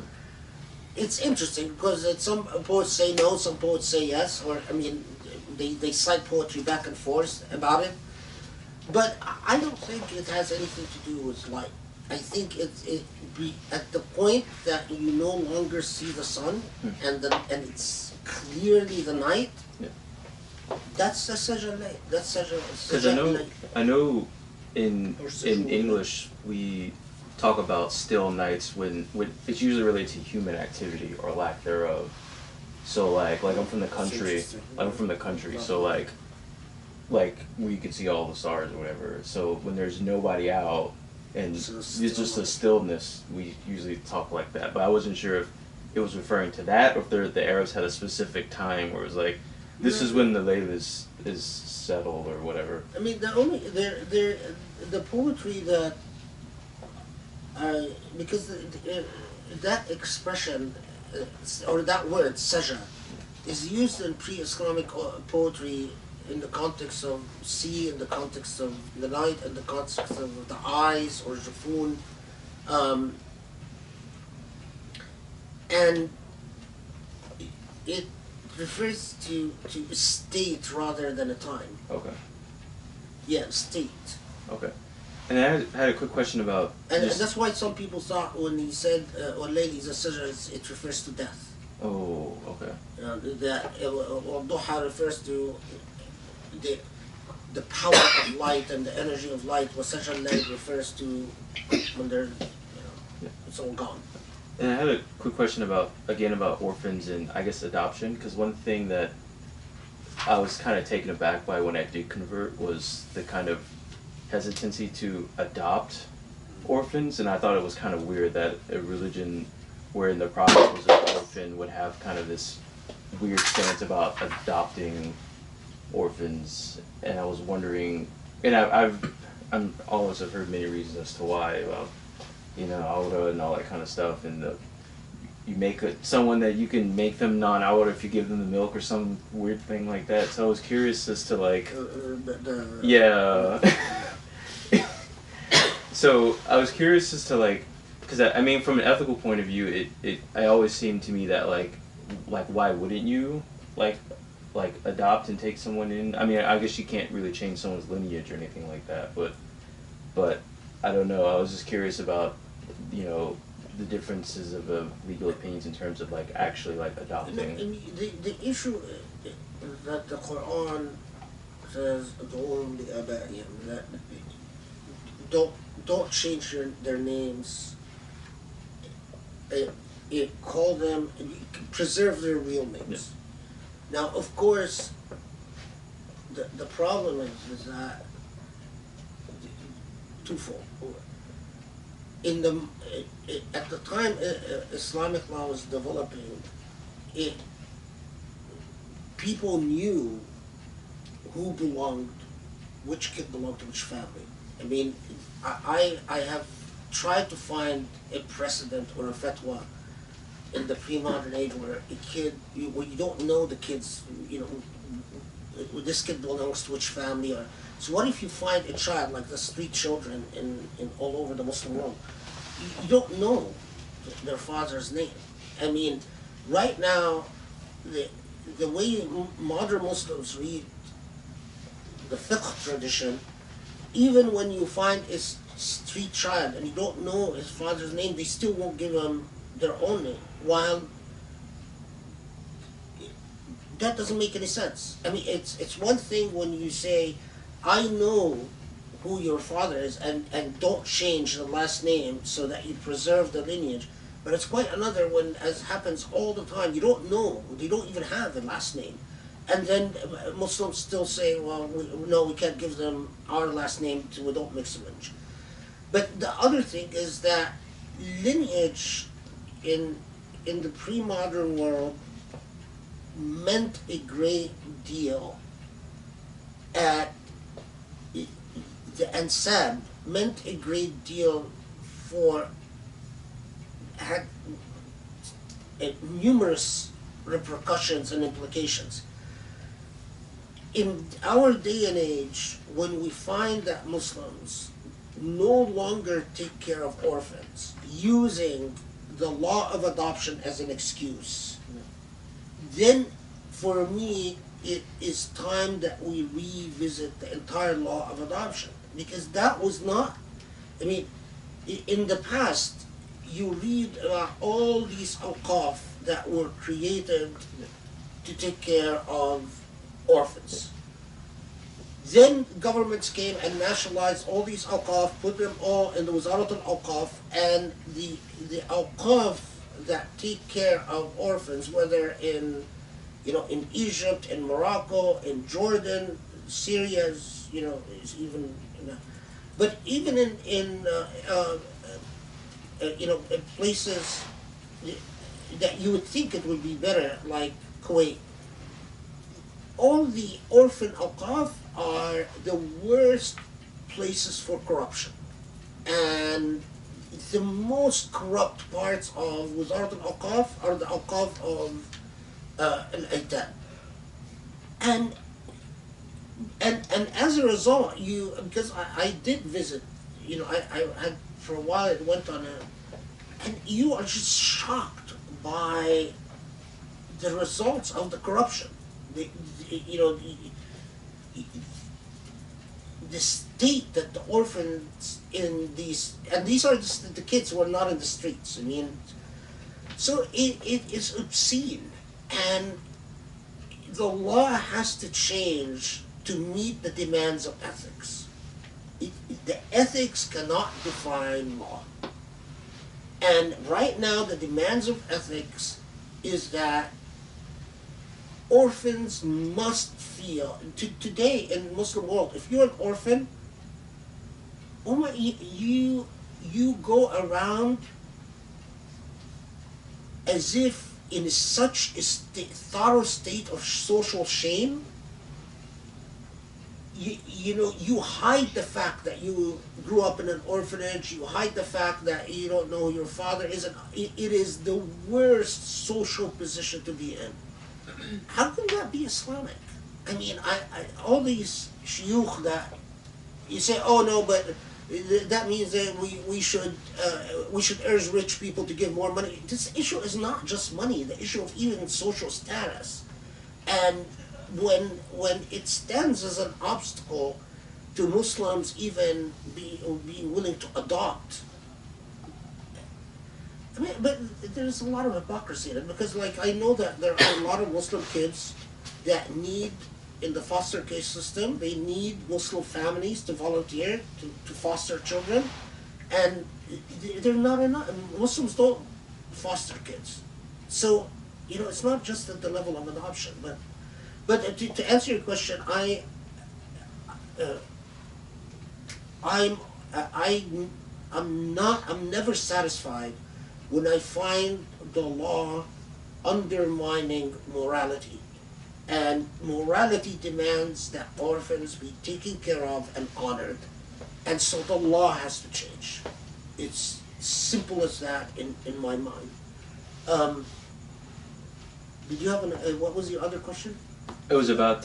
It's interesting because some poets say no, some poets say yes, or I mean they cite poetry back and forth about it. But I don't think it has anything to do with light. I think it be at the point that you no longer see the sun and it's clearly the night. Yeah. That's the Sajda al-Layl. That's Sajda. Because I know in English we talk about still nights when it's usually related to human activity or lack thereof. So like I'm from the country. So like we could see all the stars or whatever. So when there's nobody out and it's just a stillness, we usually talk like that. But I wasn't sure if it was referring to that or if the Arabs had a specific time where it was like, this is when the layl is settled or whatever. I mean, the poetry that because that expression or that word sajda is used in pre-Islamic poetry in the context of sea, in the context of the night, in the context of the eyes or jufun, and it refers to state rather than a time. Okay. Yeah, state. Okay. And I had a quick question about. And that's why some people thought when he said, or ladies, it refers to death. Oh, okay. That Duha refers to the power of light and the energy of light. Wasaj al-Layl refers to when they're, it's all gone. And I had a quick question about orphans and I guess adoption, because one thing that I was kind of taken aback by when I did convert was the kind of hesitancy to adopt orphans, and I thought it was kind of weird that a religion wherein the Prophet was an orphan would have kind of this weird stance about adopting orphans, and I was wondering, and I'm always have heard many reasons as to why about awra and all that kind of stuff, and you make someone that you can make them non-awra if you give them the milk or some weird thing like that. So I was curious as to like, yeah. So I was curious as to like, because I mean from an ethical point of view, it always seemed to me that like why wouldn't you like adopt and take someone in? I mean, I guess you can't really change someone's lineage or anything like that, but I don't know. I was just curious about the differences of legal opinions in terms of like actually like adopting. The issue that the Quran says that don't change their names. Call them, preserve their real names. Yeah. Now, of course, the problem is that twofold. At the time Islamic law was developing, people knew which kid belonged to which family. I mean, I have tried to find a precedent or a fatwa in the pre-modern age where a kid, where you don't know the kids, this kid belongs to which family. So what if you find a child, like the street children in all over the Muslim world, you don't know their father's name. I mean, right now, the way modern Muslims read the fiqh tradition, even when you find a street child and you don't know his father's name, they still won't give him their own name. While that doesn't make any sense. I mean, it's one thing when you say, I know who your father is, and don't change the last name so that you preserve the lineage. But it's quite another when, as happens all the time, you don't know, they don't even have a last name. And then Muslims still say, well, no, we can't give them our last name, we don't mix lineage. But the other thing is that lineage in the pre-modern world meant a great deal. The ansab meant a great deal had numerous repercussions and implications. In our day and age, when we find that Muslims no longer take care of orphans, using the law of adoption as an excuse, then for me it is time that we revisit the entire law of adoption, because that was not, I mean, in the past you read about all these awqaf that were created to take care of orphans. Then governments came and nationalized all these awqaf, put them all in the Wazarat al-Awqaf, and the awqaf that take care of orphans, whether in Egypt, in Morocco, in Jordan, Syria, is even, but even in places that you would think it would be better, like Kuwait, all the orphan awqaf are the worst places for corruption. And the most corrupt parts of Wazarat al-Awqaf are the awqaf of al-Aitam. And as a result, because I did visit, I had, for a while I went on and you are just shocked by the results of the corruption. You know, the state that the orphans in these, and these are the kids who are not in the streets. I mean, so it is obscene, and the law has to change to meet the demands of ethics. The ethics cannot define law. And right now, the demands of ethics is that orphans must feel, today in Muslim world, if you're an orphan, you go around as if in such a thorough state of social shame. You know, you hide the fact that you grew up in an orphanage, you hide the fact that you don't know who your father is, and it is the worst social position to be in. How can that be Islamic? I mean, all these shuyukh that you say, oh no, but that means that we should urge rich people to give more money. This issue is not just money, the issue of even social status. And when it stands as an obstacle to Muslims even being willing to adopt, I mean, but there's a lot of hypocrisy in it, because like I know that there are a lot of Muslim kids that need, in the foster care system, they need Muslim families to volunteer to foster children, and they're not enough. Muslims don't foster kids. So, you know, it's not just at the level of adoption, but to answer your question, I'm never satisfied when I find the law undermining morality. And morality demands that orphans be taken care of and honored. And so the law has to change. It's simple as that in my mind. Did you have what was your other question? It was about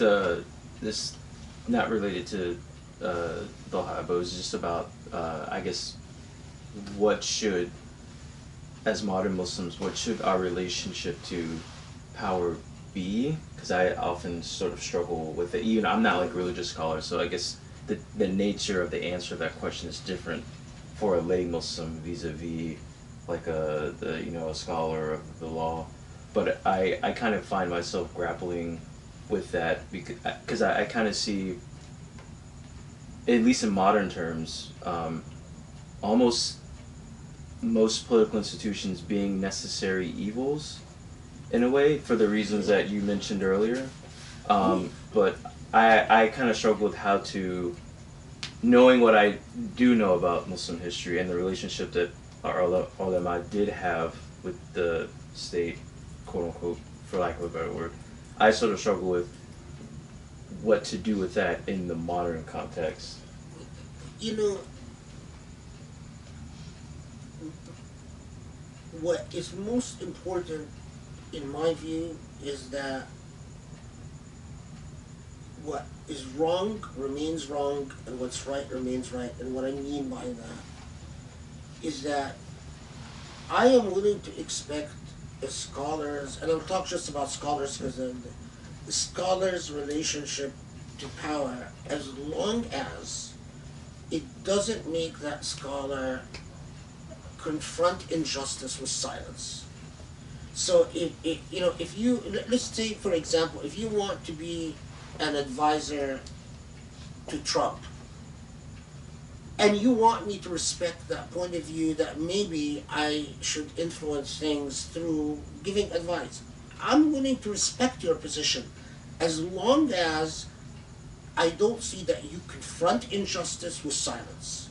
this, not related to Duha, but it was just about, I guess, what should, as modern Muslims, what should our relationship to power be? Because I often sort of struggle with it. Even I'm not like a religious scholar, so I guess the nature of the answer to that question is different for a lay Muslim vis-a-vis like a scholar of the law. But I kind of find myself grappling with that because I kind of see, at least in modern terms, almost most political institutions being necessary evils in a way, for the reasons that you mentioned earlier. But I kind of struggle with how to, knowing what I do know about Muslim history and the relationship that our ulama did have with the state, quote unquote, for lack of a better word, I sort of struggle with what to do with that in the modern context. You know, what is most important in my view is that what is wrong remains wrong and what's right remains right. And what I mean by that is that I am willing to expect as scholars, and I'll talk just about scholars because the scholar's relationship to power, as long as it doesn't make that scholar confront injustice with silence. So if you, let's say for example, if you want to be an advisor to Trump, and you want me to respect that point of view that maybe I should influence things through giving advice, I'm willing to respect your position as long as I don't see that you confront injustice with silence.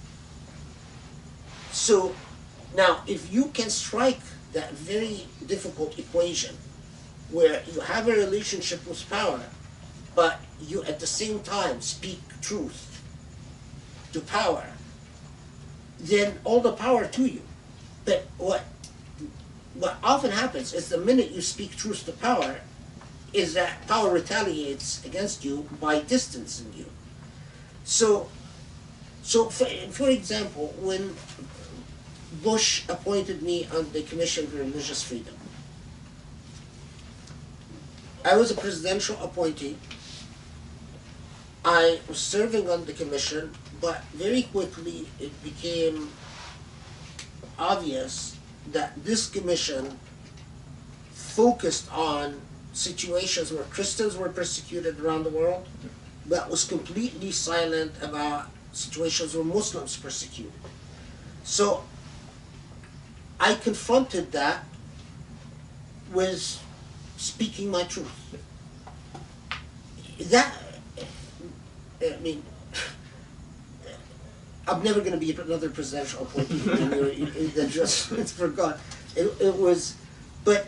So now, if you can strike that very difficult equation where you have a relationship with power, but you at the same time speak truth to power, then all the power to you. But what often happens is the minute you speak truth to power is that power retaliates against you by distancing you. So for example, when Bush appointed me on the Commission for Religious Freedom, I was a presidential appointee. I was serving on the commission, but very quickly it became obvious that this commission focused on situations where Christians were persecuted around the world, but was completely silent about situations where Muslims persecuted. So I confronted that with speaking my truth. That, I mean, I'm never going to be another presidential appointee. That just, it's forgot. It was, but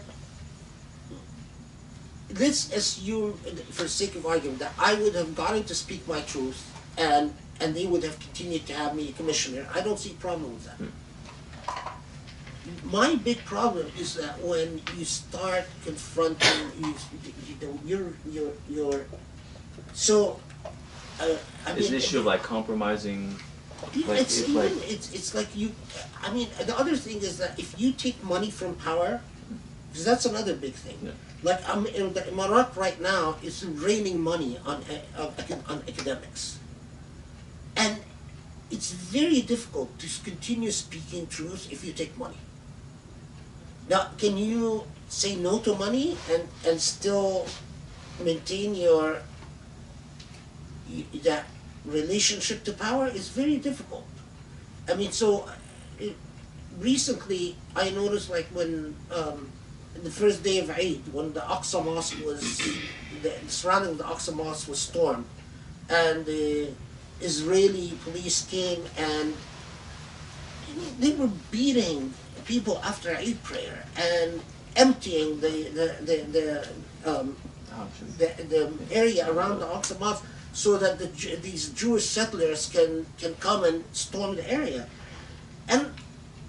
let's assume, for the sake of argument, that I would have gotten to speak my truth, and they would have continued to have me a commissioner. I don't see a problem with that. My big problem is that when you start confronting, you're so. I It's mean, an issue of like compromising. Like, it's like you. I mean, the other thing is that if you take money from power, because that's another big thing. Yeah. Like in the Emirat right now is raining money on academics, and it's very difficult to continue speaking truth if you take money. Now, can you say no to money and still maintain that relationship to power? Is very difficult. I mean, so recently I noticed, like when the first day of Eid, when the Aqsa Mosque was, the surrounding the Aqsa Mosque was stormed, and the Israeli police came and they were beating people after Eid prayer and emptying the area around the Aqsa Mosque so that these Jewish settlers can come and storm the area. And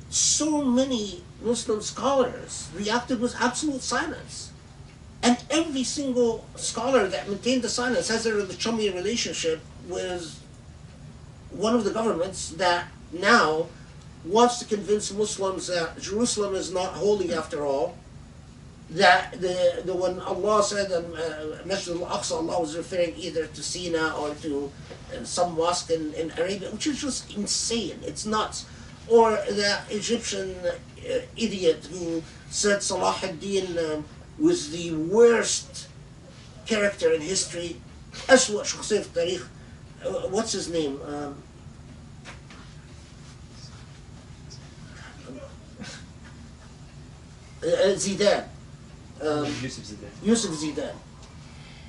so many Muslim scholars reacted with absolute silence. And every single scholar that maintained the silence has a chummy relationship with one of the governments that now wants to convince Muslims that Jerusalem is not holy after all. That when Allah said Masjid al-Aqsa, Allah was referring either to Sina or to some mosque in Arabia, which is just insane. It's nuts. Or the Egyptian idiot who said Salah ad-Din was the worst character in history. أسوأ شخصية في التاريخ. What's his name? Zidane. Yusuf Zidane.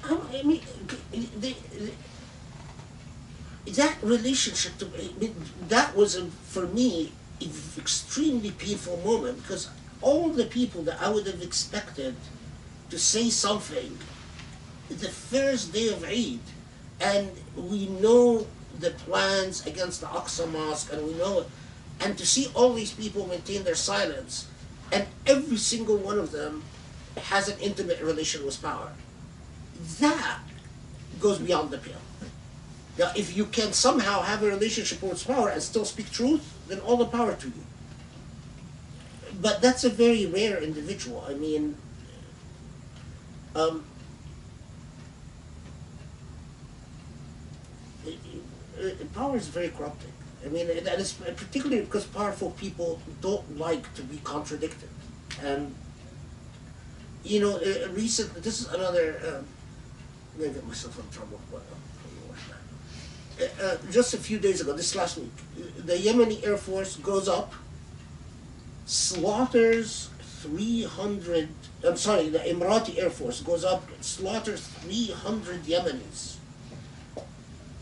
I mean, that relationship, that was, for me, an extremely painful moment, because all the people that I would have expected to say something the first day of Eid, and we know the plans against the Aqsa Mosque, and we know it, and to see all these people maintain their silence, and every single one of them has an intimate relation with power. That goes beyond the pale. Now, if you can somehow have a relationship with power and still speak truth, then all the power to you. But that's a very rare individual. I mean, power is very corrupting. I mean, that is particularly because powerful people don't like to be contradicted. And, you know, recently, this is another, I'm going to get myself in trouble. Just a few days ago, this last week, the Yemeni Air Force goes up, slaughters 300, I'm sorry, the Emirati Air Force goes up, slaughters 300 Yemenis.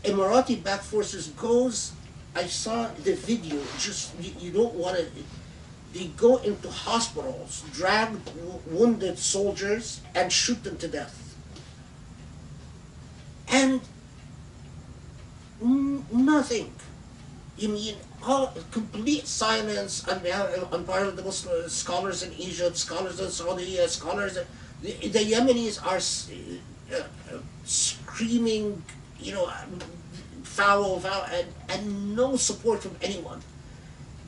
Emirati backed forces goes, I saw the video, just, you don't want to, they go into hospitals, drag wounded soldiers, and shoot them to death. And nothing. You mean complete silence on part of the Muslim scholars in Egypt, scholars in Saudi, scholars. The Yemenis are screaming, you know, foul, and no support from anyone.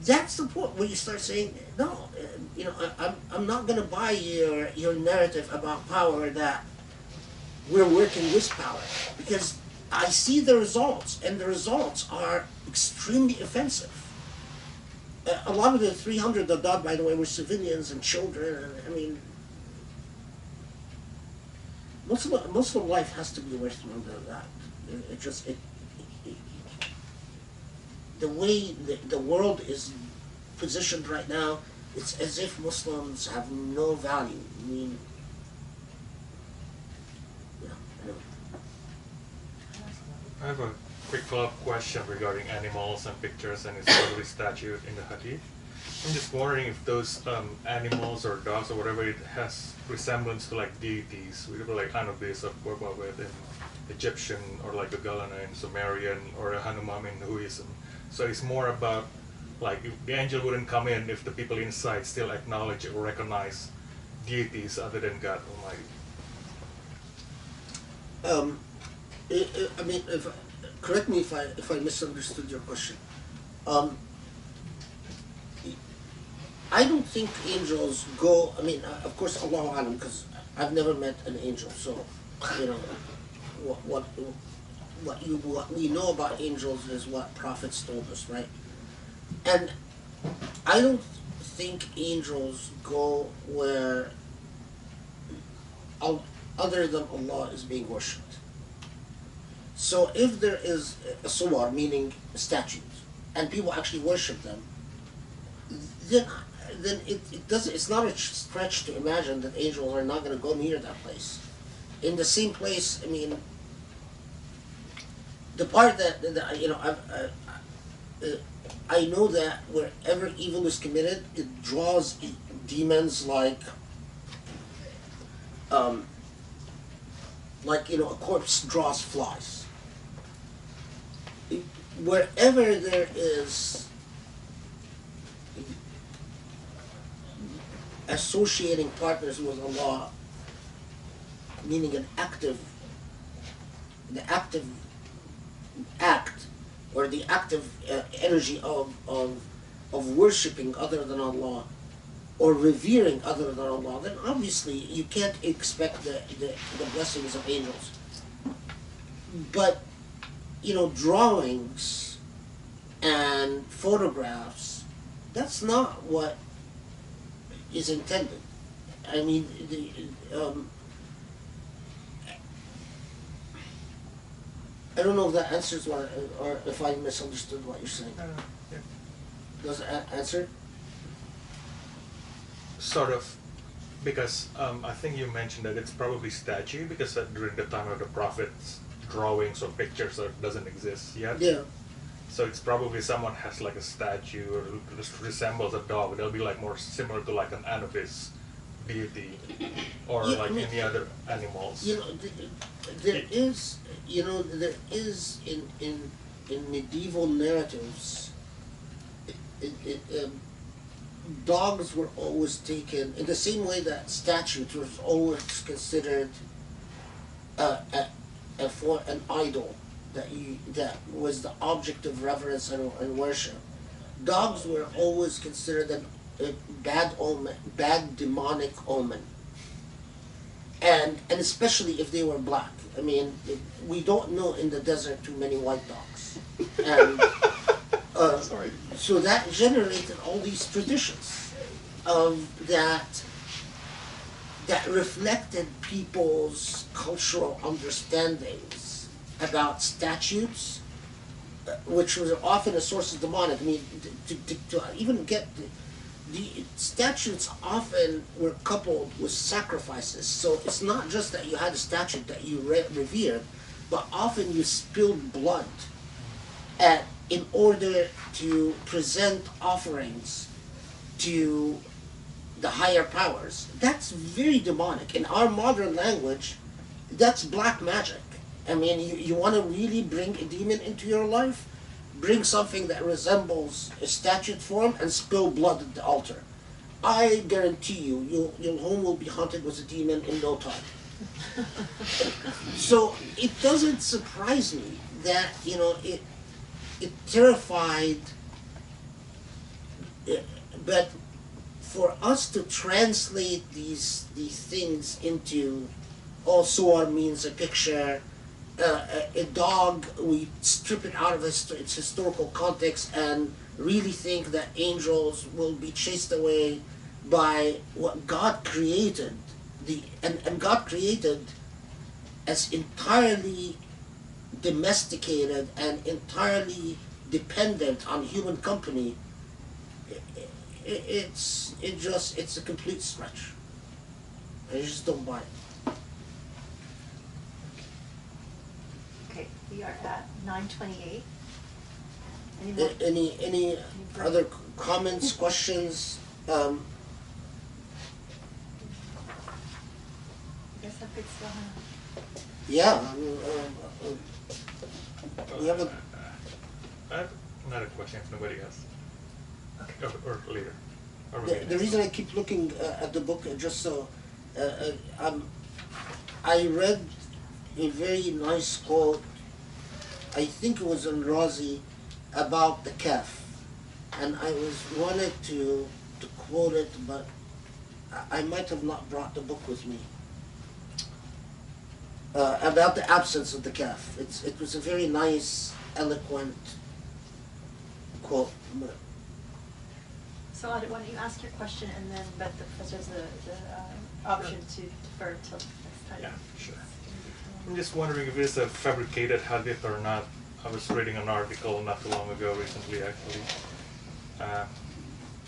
That's the point where you start saying, no, you know, I'm not going to buy your narrative about power that we're working with power, because I see the results, and the results are extremely offensive. A lot of the 300 that died, by the way, were civilians and children. And, I mean, Muslim life has to be worth more than that. The way the world is positioned right now, it's as if Muslims have no value. I mean, anyway. I have a quick follow-up question regarding animals and pictures and its totally statute in the Hadith. I'm just wondering if those animals or dogs or whatever, it has resemblance to like deities, like Anubis or Borbabet in Egyptian, or like the Galana in Sumerian, or a Hanuman in Hinduism. So it's more about like the angel wouldn't come in if the people inside still acknowledge or recognize deities other than God Almighty. I mean, correct me if I misunderstood your question. I don't think angels go. I mean, of course, Allahu Alam, because I've never met an angel. So, you know, what we know about angels is what prophets told us, right? And I don't think angels go where other than Allah is being worshipped. So if there is a suwar, meaning statues, and people actually worship them, then it's not a stretch to imagine that angels are not going to go near that place. In the same place, I mean, the part that you know, I know that wherever evil is committed, it draws demons like you know, a corpse draws flies. Wherever there is associating partners with Allah, meaning the active act, or the active energy of worshipping other than Allah, or revering other than Allah, then obviously you can't expect the blessings of angels. But, you know, drawings and photographs, that's not what is intended. I mean, I don't know if that answers what, or if I misunderstood what you're saying. Yeah. Does it answer? Sort of, because I think you mentioned that it's probably statue, because during the time of the prophets, drawings or pictures doesn't exist yet. Yeah. So it's probably someone has like a statue or just resembles a dog. They'll be like more similar to like an Anubis deity, or Yeah, like I mean, any other animals. You know, there is, you know, there is in medieval narratives, dogs were always taken in the same way that statues was always considered for an idol that was the object of reverence and worship. Dogs were always considered a bad omen, bad demonic omen, and especially if they were black. I mean, we don't know in the desert too many white dogs, and Sorry. so that generated all these traditions of that reflected people's cultural understandings about statutes, which was often a source of demonic. I mean, to even get the statutes often were coupled with sacrifices. So it's not just that you had a statute that you revered, but often you spilled blood in order to present offerings to the higher powers. That's very demonic. In our modern language, that's black magic. I mean, you want to really bring a demon into your life? Bring something that resembles a statute form and spill blood at the altar. I guarantee you, your home will be haunted with a demon in no time. So it doesn't surprise me that, you know, it terrified, but for us to translate these things into all suwar means a picture. A dog, we strip it out of its historical context and really think that angels will be chased away by what God created. And God created as entirely domesticated and entirely dependent on human company. It's a complete stretch. I just don't buy it. Okay, we are at 9:28. Any more? Any other comments, questions? I guess I could still have. Yeah. We have a. I have another question if nobody has. Okay. Or later. Or The maybe reason I keep looking at the book, just so I read a very nice quote. I think it was in Razi about the calf, and I wanted to quote it, but I might have not brought the book with me. About the absence of the calf. It was a very nice, eloquent quote. So why don't you ask your question and then, but the professor has the option to defer till next time. Yeah, sure. I'm just wondering if it's a fabricated hadith or not. I was reading an article not too long ago, recently actually,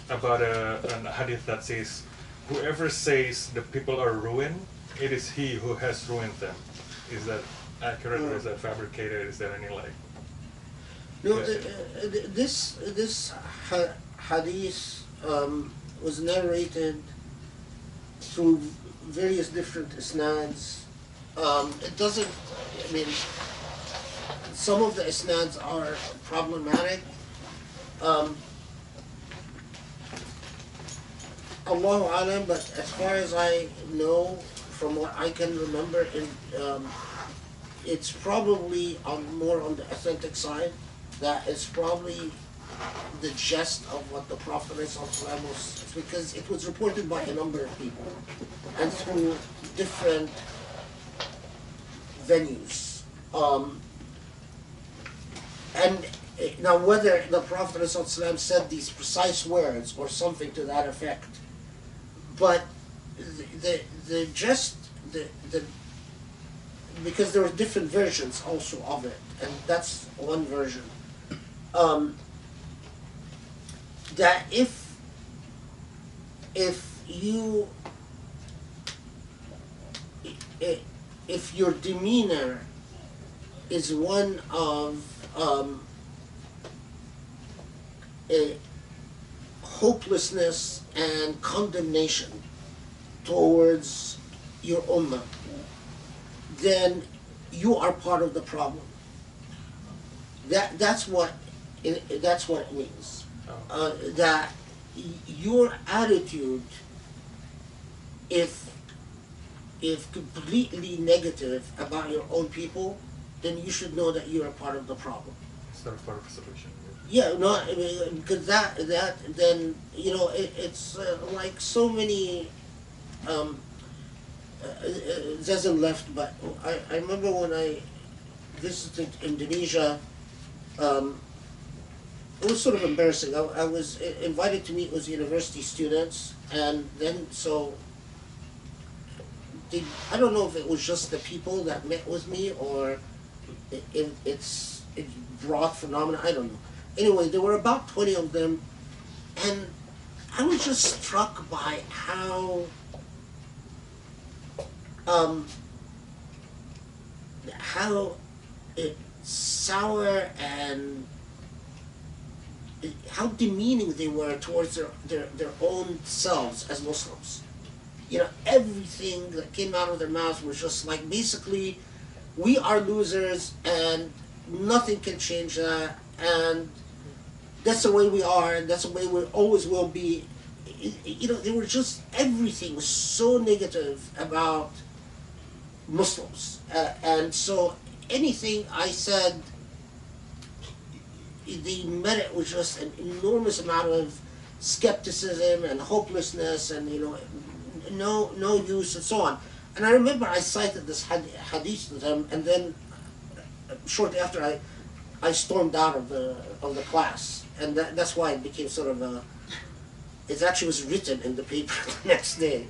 about an hadith that says, whoever says the people are ruined, it is he who has ruined them. Is that accurate or is that fabricated? Is there any like? No, Yes. this hadith was narrated through various different isnads. It doesn't, I mean, some of the isnads are problematic. Allahu alam, but as far as I know, from what I can remember, it's probably more on the authentic side. That is probably the gist of what the Prophet was, because it was reported by a number of people and through different venues. And now whether the Prophet said these precise words or something to that effect, but the gist, because there were different versions also of it, and that's one version. That if your demeanor is one of a hopelessness and condemnation towards your ummah, then you are part of the problem. That's what it means. That your attitude, if completely negative about your own people, then you should know that you are part of the problem. It's not part of the solution. Yeah, no, I mean, because that then, you know, it's like so many. Zazan left, but I remember when I visited Indonesia. It was sort of embarrassing. I was invited to meet with university students, and then I don't know if it was just the people that met with me or it's broad phenomena. I don't know. Anyway, there were about 20 of them, and I was just struck by how sour and how demeaning they were towards their own selves as Muslims. You know, everything that came out of their mouths was just like, basically, we are losers and nothing can change that, and that's the way we are, and that's the way we always will be. You know, they were just, everything was so negative about Muslims. And so anything I said, they met it with just an enormous amount of skepticism and hopelessness and, you know, no use and so on. And I remember I cited this hadith to them, and then shortly after I stormed out of the class, and that's why it became sort of a. It actually was written in the paper the next day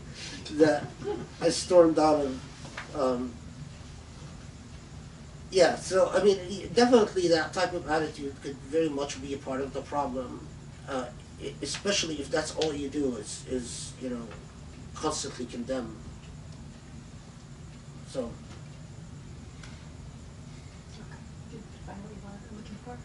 that I stormed out of. Yeah, so I mean, definitely that type of attitude could very much be a part of the problem, especially if that's all you do is constantly condemn. So. Did you find what you were looking for?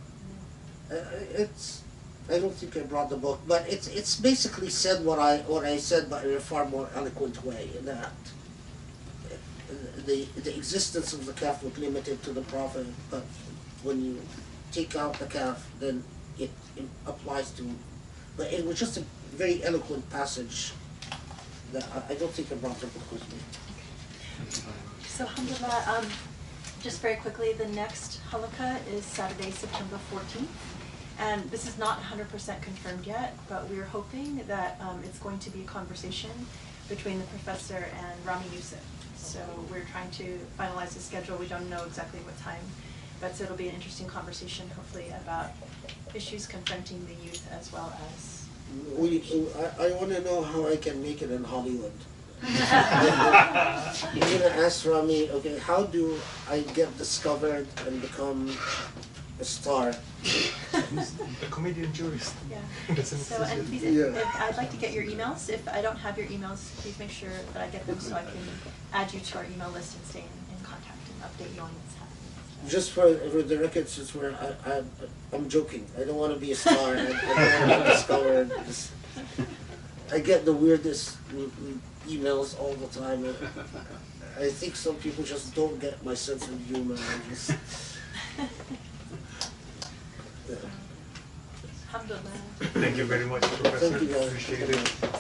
It's. I don't think I brought the book, but it's basically said what I said, but in a far more eloquent way. That the existence of the calf was limited to the Prophet, but when you take out the calf, then it applies to. But it was just a very eloquent passage that I don't think I brought the book with me. So alhamdulillah, just very quickly, the next Halaqa is Saturday, September 14th. And this is not 100% confirmed yet, but we're hoping that it's going to be a conversation between the professor and Rami Youssef. So we're trying to finalize the schedule. We don't know exactly what time, but so it'll be an interesting conversation, hopefully, about issues confronting the youth as well as. I want to know how I can make it in Hollywood. You're gonna ask Rami, okay, how do I get discovered and become a star? A comedian jurist. Yeah. So, and please, if I'd like to get your emails. If I don't have your emails, please make sure that I get them so I can add you to our email list and stay in contact and update you on what's happening. Just for the record, since I'm joking. I don't want to be a star. I don't want to be discovered. I get the weirdest emails all the time. I think some people just don't get my sense of humor. Alhamdulillah. Thank you very much, Professor. Thank you, guys. Appreciate it.